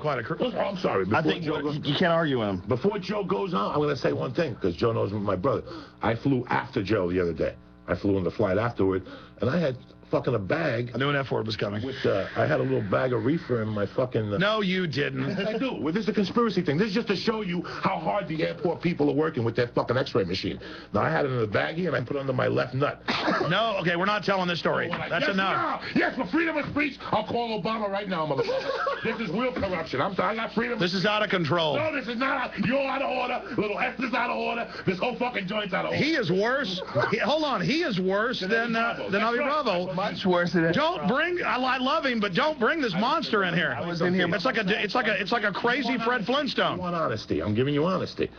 S3: I'm sorry.
S2: I think you can't argue with him.
S3: Before Joe goes on, I'm going to say one thing, because Joe knows my brother. I flew after Joe the other day. I flew on the flight afterward, and I had fucking a bag.
S1: I knew an F word was coming.
S3: With I had a little bag of reefer in my fucking.
S1: No, you didn't.
S3: Yes, I do. Well, this is a conspiracy thing. This is just to show you how hard the airport people are working with that fucking X-ray machine. Now I had it in a baggie and I put it under my left nut.
S1: No, okay, we're not telling this story. That's enough.
S3: Yes, for freedom of speech, I'll call Obama right now, motherfucker. This is real corruption. I got freedom.
S1: This is out of control.
S3: No, this is not. You're out of order. Little F is out of order. This whole fucking joint's out of order.
S1: He is worse. Hold on, he is worse than Avi Bravo.
S2: Much worse than.
S1: Don't bring. I love him, but don't bring this monster in here.
S2: I was in here.
S1: It's like a crazy Fred Flintstone.
S3: You want honesty? I'm giving you honesty.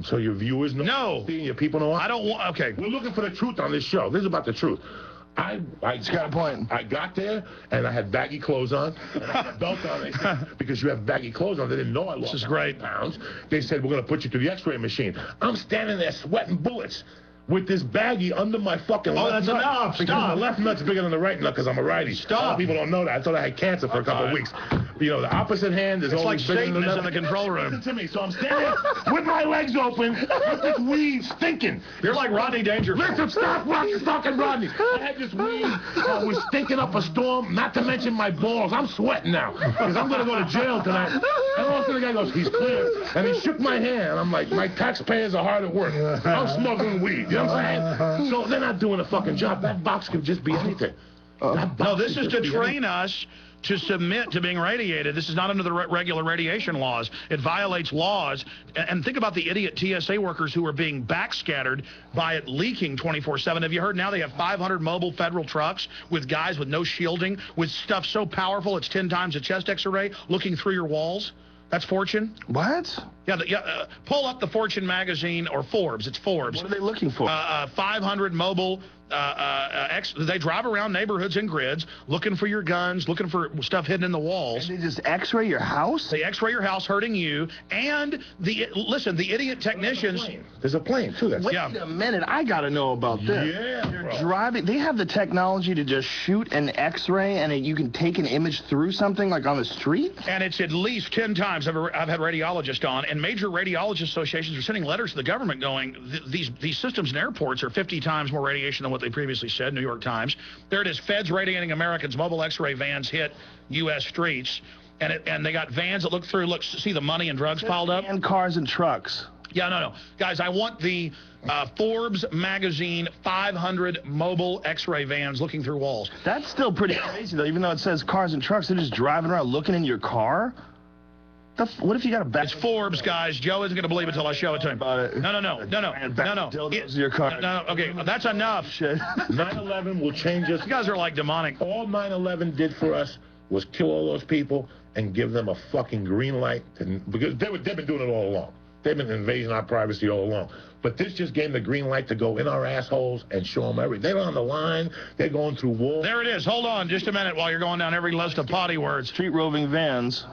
S3: So your viewers know.
S1: No.
S3: Honesty and your people know.
S1: I don't want. Okay.
S3: We're looking for the truth on this show. This is about the truth. I got a point. I got there and I had baggy clothes on and I had a belt on. They said, because you have baggy clothes on, they didn't know I lost.
S1: This is great.
S3: Pounds. They said we're going to put you through the X-ray machine. I'm standing there sweating bullets with this baggie under my fucking left nut.
S1: Enough.
S3: Because my left nut's bigger than the right nut because I'm a righty. A lot of people don't know that. I thought I had cancer for a couple of weeks. You know, the opposite hand is always bigger than the
S1: Satan is in the control room.
S3: Listen to me. So I'm standing with my legs open with this weed stinking.
S1: You're like Rodney Dangerfield.
S3: Listen, stop fucking Rodney. I had this weed that was stinking up a storm, not to mention my balls. I'm sweating now because I'm going to go to jail tonight. And all of a sudden the guy goes, he's clear. And he shook my hand. I'm like, my taxpayers are hard at work. I'm smuggling weed. You know what I'm saying? So they're not doing a fucking job. That box could just be anything.
S1: No, this is to train us to submit to being radiated. This is not under the regular radiation laws. It violates laws. And think about the idiot TSA workers who are being backscattered by it leaking 24/7. Have you heard now they have 500 mobile federal trucks with guys with no shielding, with stuff so powerful it's 10 times a chest X-ray looking through your walls? That's Fortune.
S2: What?
S1: Yeah, pull up the Fortune magazine or Forbes. It's Forbes.
S2: What are they looking for?
S1: 500 mobile. They drive around neighborhoods in grids looking for your guns, looking for stuff hidden in the walls.
S2: And they just X-ray your house?
S1: They X-ray your house, hurting you. And the idiot technicians.
S3: There's a plane too.
S2: Wait a minute, I gotta know about this.
S3: Yeah,
S2: You're driving. They have the technology to just shoot an X-ray, and you can take an image through something like on the street.
S1: And it's at least 10 times. I've had radiologists on, and major radiologist associations are sending letters to the government going, these systems in airports are 50 times more radiation than what they previously said. New York Times. There it is. Feds radiating Americans. Mobile X-ray vans hit U.S. streets, and they got vans that look through. Look, see the money and drugs piled up.
S2: And cars and trucks.
S1: Yeah, no, guys. I want the Forbes magazine 500 mobile X-ray vans looking through walls.
S2: That's still pretty crazy though. Even though it says cars and trucks, they're just driving around looking in your car. What if you got a back?
S1: It's Forbes, guys. Joe isn't going to believe it until I show it to him. No.
S2: Your car.
S1: No, okay, that's enough.
S2: Shit.
S3: 9/11 will change us.
S1: You guys are like demonic.
S3: All 9/11 did for us was kill all those people and give them a fucking green light. Because they've been doing it all along. They've been invading our privacy all along. But this just gave them the green light to go in our assholes and show them everything. They're on the line. They're going through walls.
S1: There it is. Hold on just a minute while you're going down every list of potty words.
S2: Street roving vans.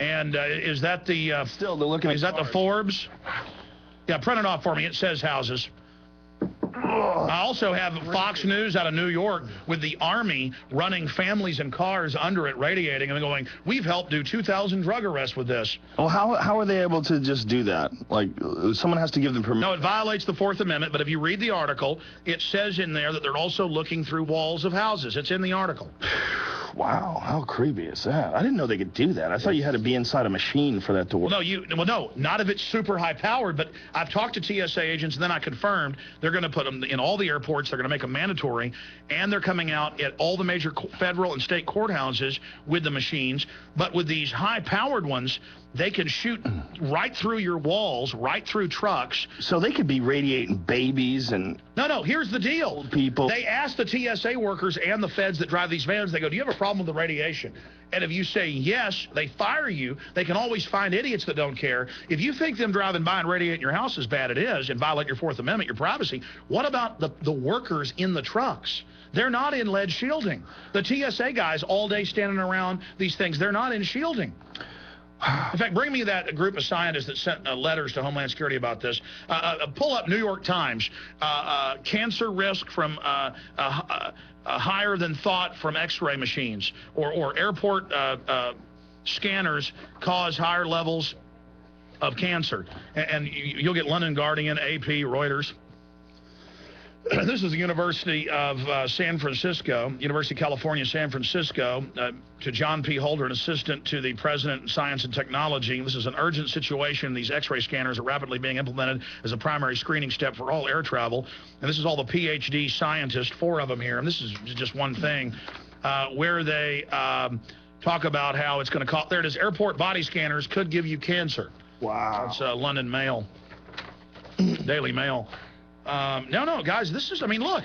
S1: And is that the...
S2: Still, they're looking at
S1: Is that
S2: cars.
S1: the Forbes? Yeah, print it off for me. It says houses. I also have Fox News out of New York with the Army running families and cars under it, radiating, and going, we've helped do 2,000 drug arrests with this.
S2: Well, how are they able to just do that? Like, someone has to give them permission.
S1: No, it violates the Fourth Amendment, but if you read the article, it says in there that they're also looking through walls of houses. It's in the article.
S2: Wow, how creepy is that? I didn't know they could do that. I thought you had to be inside a machine for that to work.
S1: Well, no, not if it's super high-powered, but I've talked to TSA agents, and then I confirmed they're going to put them in all the airports. They're going to make them mandatory, and they're coming out at all the major federal and state courthouses with the machines. But with these high-powered ones, they can shoot right through your walls, right through trucks.
S2: So they could be radiating babies and...
S1: No, here's the deal.
S2: People.
S1: They ask the TSA workers and the feds that drive these vans, they go, do you have a problem with the radiation? And if you say yes, they fire you. They can always find idiots that don't care. If you think them driving by and radiating your house is bad, it is, and violate your Fourth Amendment, your privacy, what about the workers in the trucks? They're not in lead shielding. The TSA guys all day standing around these things, they're not in shielding. In fact, bring me that group of scientists that sent letters to Homeland Security about this. Pull up New York Times. Cancer risk from higher than thought from X-ray machines, or airport scanners cause higher levels of cancer. And you'll get London Guardian, AP, Reuters. This is the University of San Francisco, University of California, San Francisco, to John P. Holder, an assistant to the president of science and technology. This is an urgent situation. These X-ray scanners are rapidly being implemented as a primary screening step for all air travel. And this is all the PhD scientists, 4 of them here. And this is just one thing where they talk about how it's going to cost. There it is. Airport body scanners could give you cancer.
S2: Wow.
S1: That's London Mail, Daily Mail. No, guys, this is, I mean, look.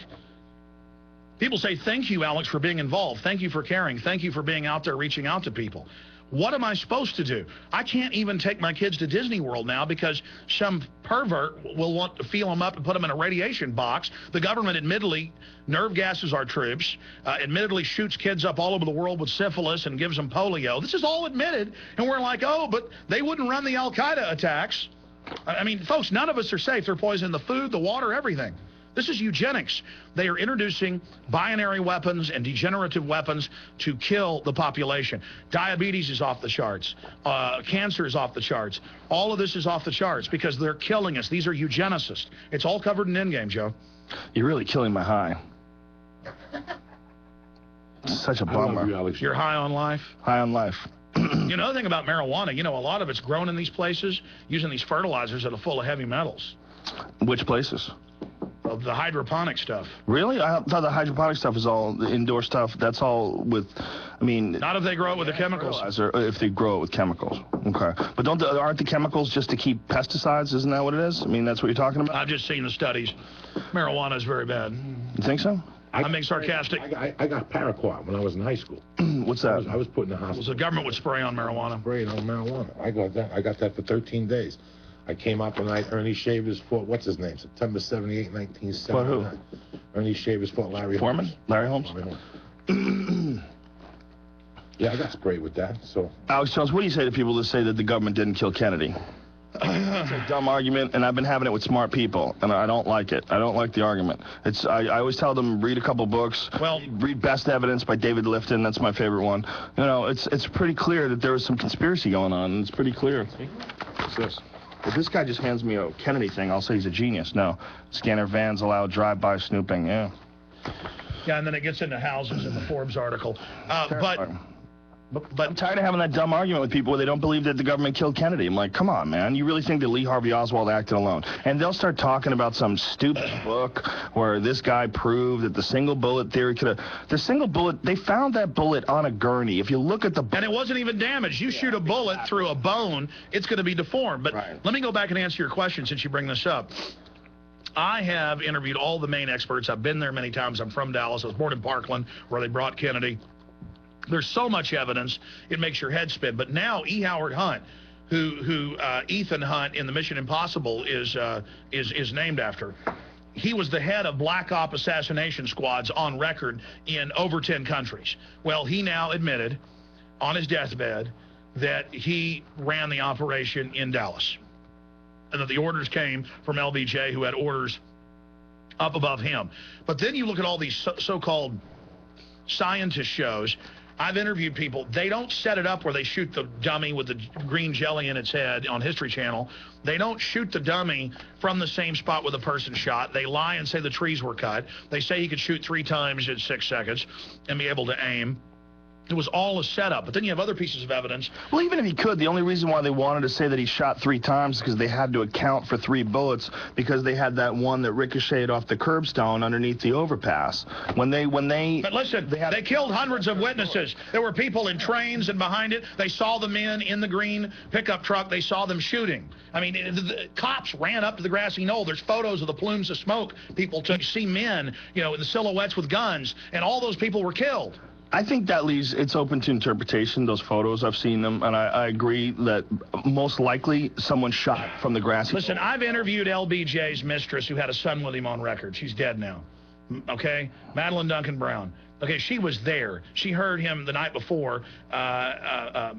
S1: People say, thank you, Alex, for being involved. Thank you for caring. Thank you for being out there reaching out to people. What am I supposed to do? I can't even take my kids to Disney World now because some pervert will want to feel them up and put them in a radiation box. The government admittedly nerve gases our troops, admittedly shoots kids up all over the world with syphilis and gives them polio. This is all admitted, and we're like, oh, but they wouldn't run the Al-Qaeda attacks. I mean, folks, none of us are safe. They're poisoning the food, the water, everything. This is eugenics. They are introducing binary weapons and degenerative weapons to kill the population. Diabetes is off the charts. Cancer is off the charts. All of this is off the charts because they're killing us. These are eugenicists. It's all covered in Endgame, Joe.
S2: You're really killing my high. Such a bummer.
S1: You're high on life?
S2: High on life.
S1: You know, the thing about marijuana, you know, a lot of it's grown in these places using these fertilizers that are full of heavy metals.
S2: Which places?
S1: The hydroponic stuff.
S2: Really? I thought the hydroponic stuff is all the indoor stuff. That's all with, I mean...
S1: Not if they grow it with the chemicals.
S2: If they grow it with chemicals. Okay. But aren't the chemicals just to keep pesticides? Isn't that what it is? I mean, that's what you're talking about?
S1: I've just seen the studies. Marijuana is very bad.
S2: You think so?
S1: I'm being sarcastic.
S3: I got paraquat when I was in high school.
S2: What's that?
S3: I was put in the hospital.
S1: So the government would spray on marijuana.
S3: Spraying on marijuana. I got that for 13 days. I came out the night Ernie Shavers fought, what's his name? September 78, 1979.
S2: Who?
S3: Ernie Shavers fought Larry
S2: Foreman?
S3: Holmes.
S2: Larry Holmes?
S3: Yeah, I got sprayed with that. So,
S2: Alex Jones, what do you say to people that say that the government didn't kill Kennedy? It's a dumb argument, and I've been having it with smart people, and I don't like it. I don't like the argument. I always tell them, read a couple books.
S1: Well,
S2: read Best Evidence by David Lifton. That's my favorite one. You know, it's pretty clear that there was some conspiracy going on, and it's pretty clear. What's this? If this guy just hands me a Kennedy thing, I'll say he's a genius. No. Scanner vans allow drive-by snooping. Yeah.
S1: Yeah, and then it gets into houses in the Forbes article. But
S2: I'm tired of having that dumb argument with people where they don't believe that the government killed Kennedy. I'm like, come on, man. You really think that Lee Harvey Oswald acted alone? And they'll start talking about some stupid book where this guy proved that the single bullet theory could have... The single bullet, they found that bullet on a gurney. If you look at the...
S1: And it wasn't even damaged. You shoot a bullet through a bone, it's going to be deformed. But let me go back and answer your question since you bring this up. I have interviewed all the main experts. I've been there many times. I'm from Dallas. I was born in Parkland, where they brought Kennedy. There's so much evidence, it makes your head spin. But now E. Howard Hunt, who Ethan Hunt in the Mission Impossible is named after. He was the head of black op assassination squads on record in over 10 countries. Well, he now admitted on his deathbed that he ran the operation in Dallas, and that the orders came from LBJ, who had orders up above him. But then you look at all these so-called scientist shows. I've interviewed people. They don't set it up where they shoot the dummy with the green jelly in its head on History Channel. They don't shoot the dummy from the same spot where the person shot. They lie and say the trees were cut. They say he could shoot 3 times in 6 seconds and be able to aim. It was all a setup. But then you have other pieces of evidence.
S2: Well, even if he could, the only reason why they wanted to say that he shot 3 times is because they had to account for 3 bullets, because they had that one that ricocheted off the curbstone underneath the overpass. But
S1: listen, they killed hundreds of witnesses. There were people in trains and behind it. They saw the men in the green pickup truck. They saw them shooting. I mean, the cops ran up to the grassy knoll. There's photos of the plumes of smoke people took. You see men, in the silhouettes with guns, and all those people were killed.
S2: I think that it's open to interpretation, those photos. I've seen them, and I agree that most likely someone shot from the grassy.
S1: Listen, I've interviewed LBJ's mistress who had a son with him on record. She's dead now. Okay? Madeline Duncan Brown. Okay, she was there. She heard him the night before, a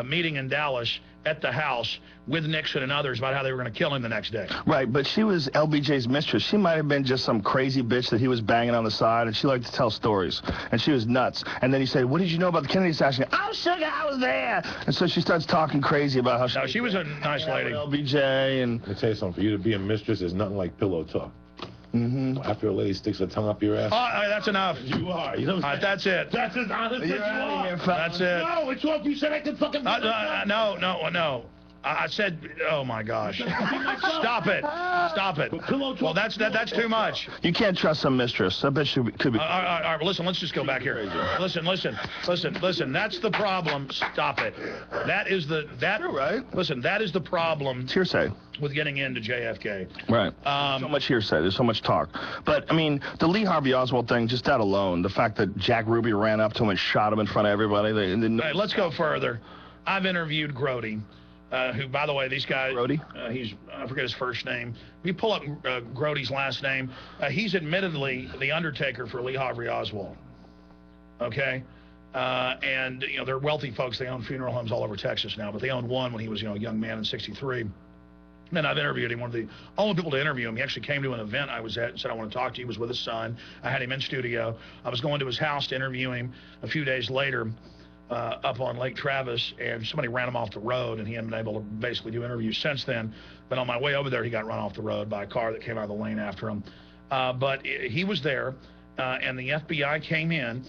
S1: meeting in Dallas at the house with Nixon and others about how they were going to kill him the next day.
S2: Right, but she was LBJ's mistress. She might have been just some crazy bitch that he was banging on the side, and she liked to tell stories, and she was nuts. And then he said, "What did you know about the Kennedy assassination?" "Oh, sugar, I was there." And so she starts talking crazy about how
S1: she was a nice lady.
S2: LBJ, and
S3: let me tell you something. For you to be a mistress is nothing like pillow talk. After a lady sticks her tongue up your ass.
S1: Oh, that's enough.
S3: You are. You know what I'm saying?
S1: That's it.
S3: That's as honest as you are.
S1: That's it.
S3: No, it's off. You said I could fucking...
S1: No. I said, oh my gosh. Stop it. Stop it. Well, that's too much.
S2: You can't trust some mistress. I bet she could be.
S1: All right, listen, let's just go back here. Listen. That's the problem. Stop it. Listen, that is the problem.
S2: It's hearsay.
S1: With getting into JFK.
S2: Right. So much hearsay. There's so much talk. But, I mean, the Lee Harvey Oswald thing, just that alone, the fact that Jack Ruby ran up to him and shot him in front of everybody.
S1: Right, let's go further. I've interviewed Grody. Who, by the way, these guys, I forget his first name. If you pull up Grody's last name, he's admittedly the undertaker for Lee Harvey Oswald. Okay? And, they're wealthy folks. They own funeral homes all over Texas now, but they owned one when he was, a young man in '63. And I've interviewed him, one of the only people to interview him. He actually came to an event I was at and said, "I want to talk to you." He was with his son. I had him in studio. I was going to his house to interview him a few days later. Up on Lake Travis, and somebody ran him off the road, and he hadn't been able to basically do interviews since then. But on my way over there, he got run off the road by a car that came out of the lane after him. But he was there, and the FBI came in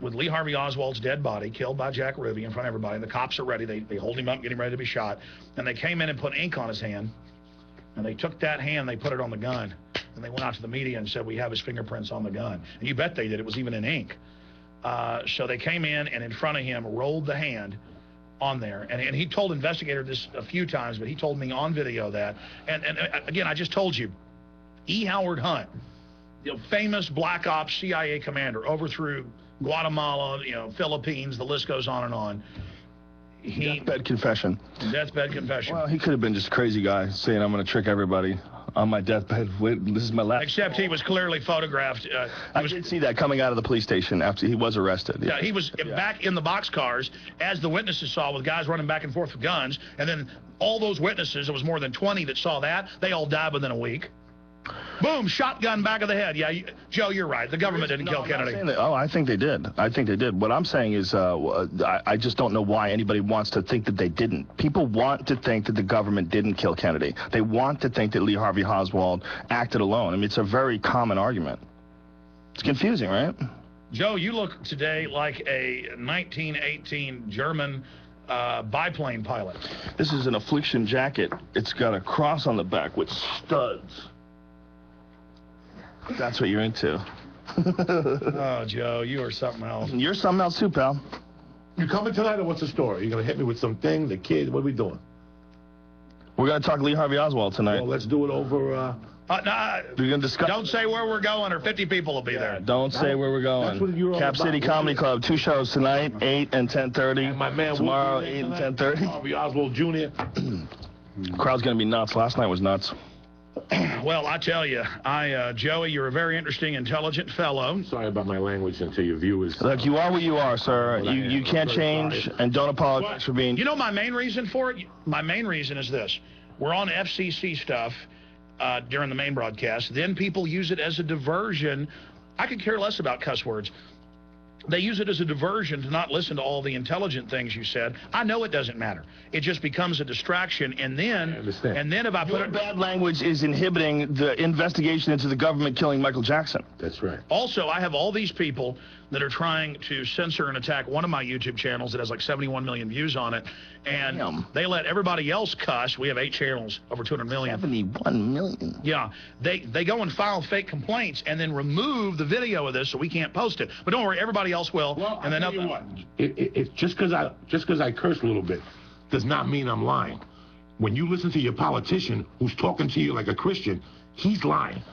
S1: with Lee Harvey Oswald's dead body, killed by Jack Ruby in front of everybody. And the cops are ready. They hold him up, get him ready to be shot. And they came in and put ink on his hand. And they took that hand, they put it on the gun. And they went out to the media and said, "We have his fingerprints on the gun." And you bet they did. It was even in ink. So they came in front of him rolled the hand on there. And he told investigators this a few times, but he told me on video that. And again, I just told you, E. Howard Hunt, famous Black Ops CIA commander, overthrew Guatemala, Philippines, the list goes on and on.
S2: Deathbed confession.
S1: Deathbed confession.
S2: Well, he could have been just a crazy guy saying, "I'm going to trick everybody on my deathbed. This is my last."
S1: Except he was clearly photographed.
S2: I did see that coming out of the police station after he was arrested.
S1: Yeah, he was back in the boxcars, as the witnesses saw, with guys running back and forth with guns. And then all those witnesses, there was more than 20 that saw that, they all died within a week. Boom, shotgun back of the head. Yeah, Joe, you're right. The government didn't kill Kennedy.
S2: I think they did. What I'm saying is I just don't know why anybody wants to think that they didn't. People want to think that the government didn't kill Kennedy. They want to think that Lee Harvey Oswald acted alone. I mean, it's a very common argument. It's confusing, right?
S1: Joe, you look today like a 1918 German biplane pilot.
S2: This is an affliction jacket. It's got a cross on the back with studs. That's what you're into.
S1: Oh, Joe, you are something else.
S2: You're something else too, pal.
S3: You coming tonight, or what's the story? You gonna hit me with something? The kid? What are we doing?
S2: We're gonna talk Lee Harvey Oswald tonight.
S3: Well, let's do it over
S2: We're gonna discuss.
S1: Don't say where we're going, or 50 people will be there.
S2: Don't say where we're going.
S3: That's what you're all
S2: Cap
S3: about.
S2: City Comedy Club, 2 shows tonight, 8 and 10:30.
S3: And my man
S2: Tomorrow,
S3: Whoopi
S2: 8 and
S3: tonight.
S2: 10:30.
S3: Harvey Oswald Jr.
S2: Crowd's gonna be nuts. Last night was nuts.
S1: Well, I tell you, Joey, you're a very interesting, intelligent fellow.
S3: Sorry about my language and to your viewers.
S2: Look, you are what you are, sir. You can't change, and don't apologize for being.
S1: You know my main reason for it? My main reason is this. We're on FCC stuff during the main broadcast. Then people use it as a diversion. I could care less about cuss words. They use it as a diversion to not listen to all the intelligent things you said. I know it doesn't matter. It just becomes a distraction, and then if I put it,
S2: bad language is inhibiting the investigation into the government killing Michael Jackson.
S3: That's right.
S1: Also, I have all these people that are trying to censor and attack one of my YouTube channels that has like 71 million views on it, and they let everybody else cuss. We have 8 channels, over 200 million.
S2: 71 million.
S1: Yeah, they go and file fake complaints and then remove the video of this so we can't post it. But don't worry, everybody else will.
S3: Well,
S1: and then
S3: I'll tell you what, it's just because I curse a little bit does not mean I'm lying. When you listen to your politician who's talking to you like a Christian, he's lying.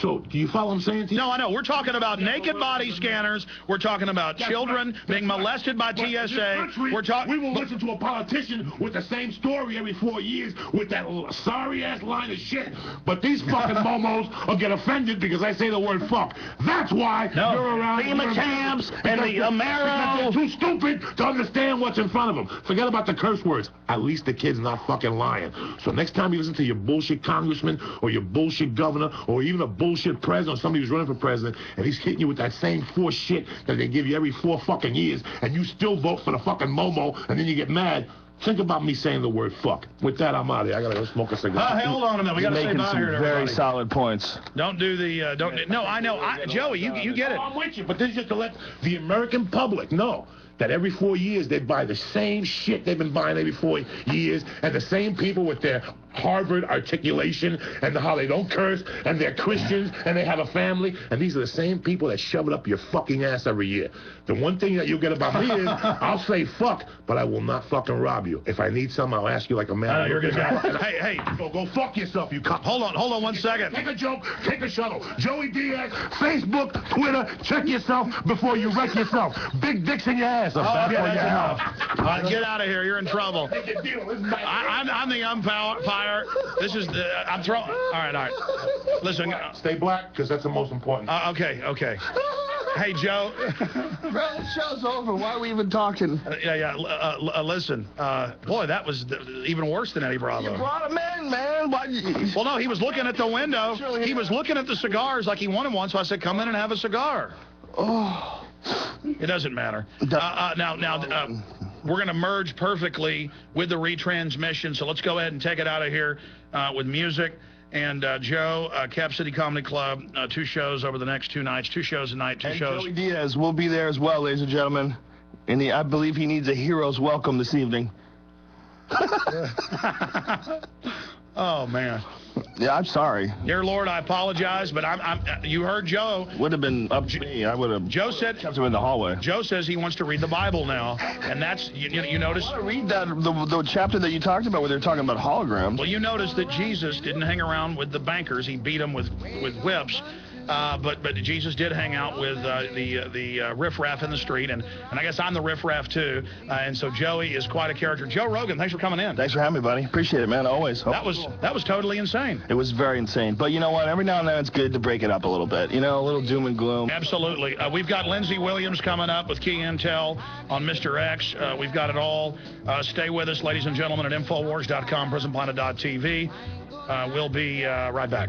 S3: So, do you follow what I'm saying to you?
S1: No, I know. We're talking about naked body scanners. We're talking about children being molested by TSA.
S3: We will listen to a politician with the same story every 4 years with that sorry-ass line of shit. But these fucking momos will get offended because I say the word fuck. That's why you're around.
S2: FEMA camps and the Amero.
S3: They're too stupid to understand what's in front of them. Forget about the curse words. At least the kid's not fucking lying. So next time you listen to your bullshit congressman or your bullshit governor or even a bullshit president or somebody who's running for president and he's hitting you with that same force shit that they give you every 4 fucking years and you still vote for the fucking Momo and then you get mad, think about me saying the word fuck. With that, I'm out of here. I gotta go smoke a cigar.
S1: Hey, hold on a minute. We gotta say bye here to
S2: very
S1: everybody.
S2: solid points.
S1: Don't do the, no, I know. Joey, you get it.
S3: I'm with you, but this is just to let the American public know that every 4 years they buy the same shit they've been buying every 4 years, and the same people with their Harvard articulation and how they don't curse, and they're Christians, and they have a family, and these are the same people that shove it up your fucking ass every year. The one thing that you'll get about me is I'll say fuck, but I will not fucking rob you. If I need something, I'll ask you like a man.
S1: You're good guy. Hey.
S3: Go fuck yourself, you cunt.
S1: Hold on 1 second.
S3: Take a joke, take a shuttle. Joey Diaz, Facebook, Twitter, check yourself before you wreck yourself. Big dicks in your ass.
S1: All right, get out of here. You're in trouble. I'm the umpire. This is the, I'm throwing. All right. Listen.
S3: Stay black, because that's the most important.
S1: Okay. Hey, Joe.
S2: Bro, the show's over. Why are we even talking?
S1: Listen. Boy, that was even worse than Eddie Bravo.
S2: You brought him in, man.
S1: Well, no, he was looking at the window. He was looking at the cigars like he wanted one, so I said, come in and have a cigar.
S2: Oh.
S1: It doesn't matter. Now, we're going to merge perfectly with the retransmission, so let's go ahead and take it out of here with music. And Joe, Cap City Comedy Club, 2 shows over the next 2 nights, 2 shows a night, 2 shows.
S2: Joey Diaz will be there as well, ladies and gentlemen. And I believe he needs a hero's welcome this evening.
S1: Oh, man.
S2: Yeah, I'm sorry.
S1: Dear Lord, I apologize, but you heard Joe.
S2: Would have been up to me. I would have.
S1: Joe said
S2: kept him in the hallway.
S1: Joe says he wants to read the Bible now, and that's you notice.
S2: I want to read that the chapter that you talked about where they're talking about holograms.
S1: Well, you notice that Jesus didn't hang around with the bankers; he beat them with whips. But Jesus did hang out with the riffraff in the street, and I guess I'm the riffraff too. And so Joey is quite a character. Joe Rogan, thanks for coming in.
S2: Thanks for having me, buddy. Appreciate it, man. Always.
S1: That was totally insane.
S2: It was very insane. But you know what? Every now and then it's good to break it up a little bit. You know, a little doom and gloom.
S1: Absolutely. We've got Lindsey Williams coming up with Key Intel on Mr. X. We've got it all. Stay with us, ladies and gentlemen, at Infowars.com, PrisonPlanet.tv. We'll be right back.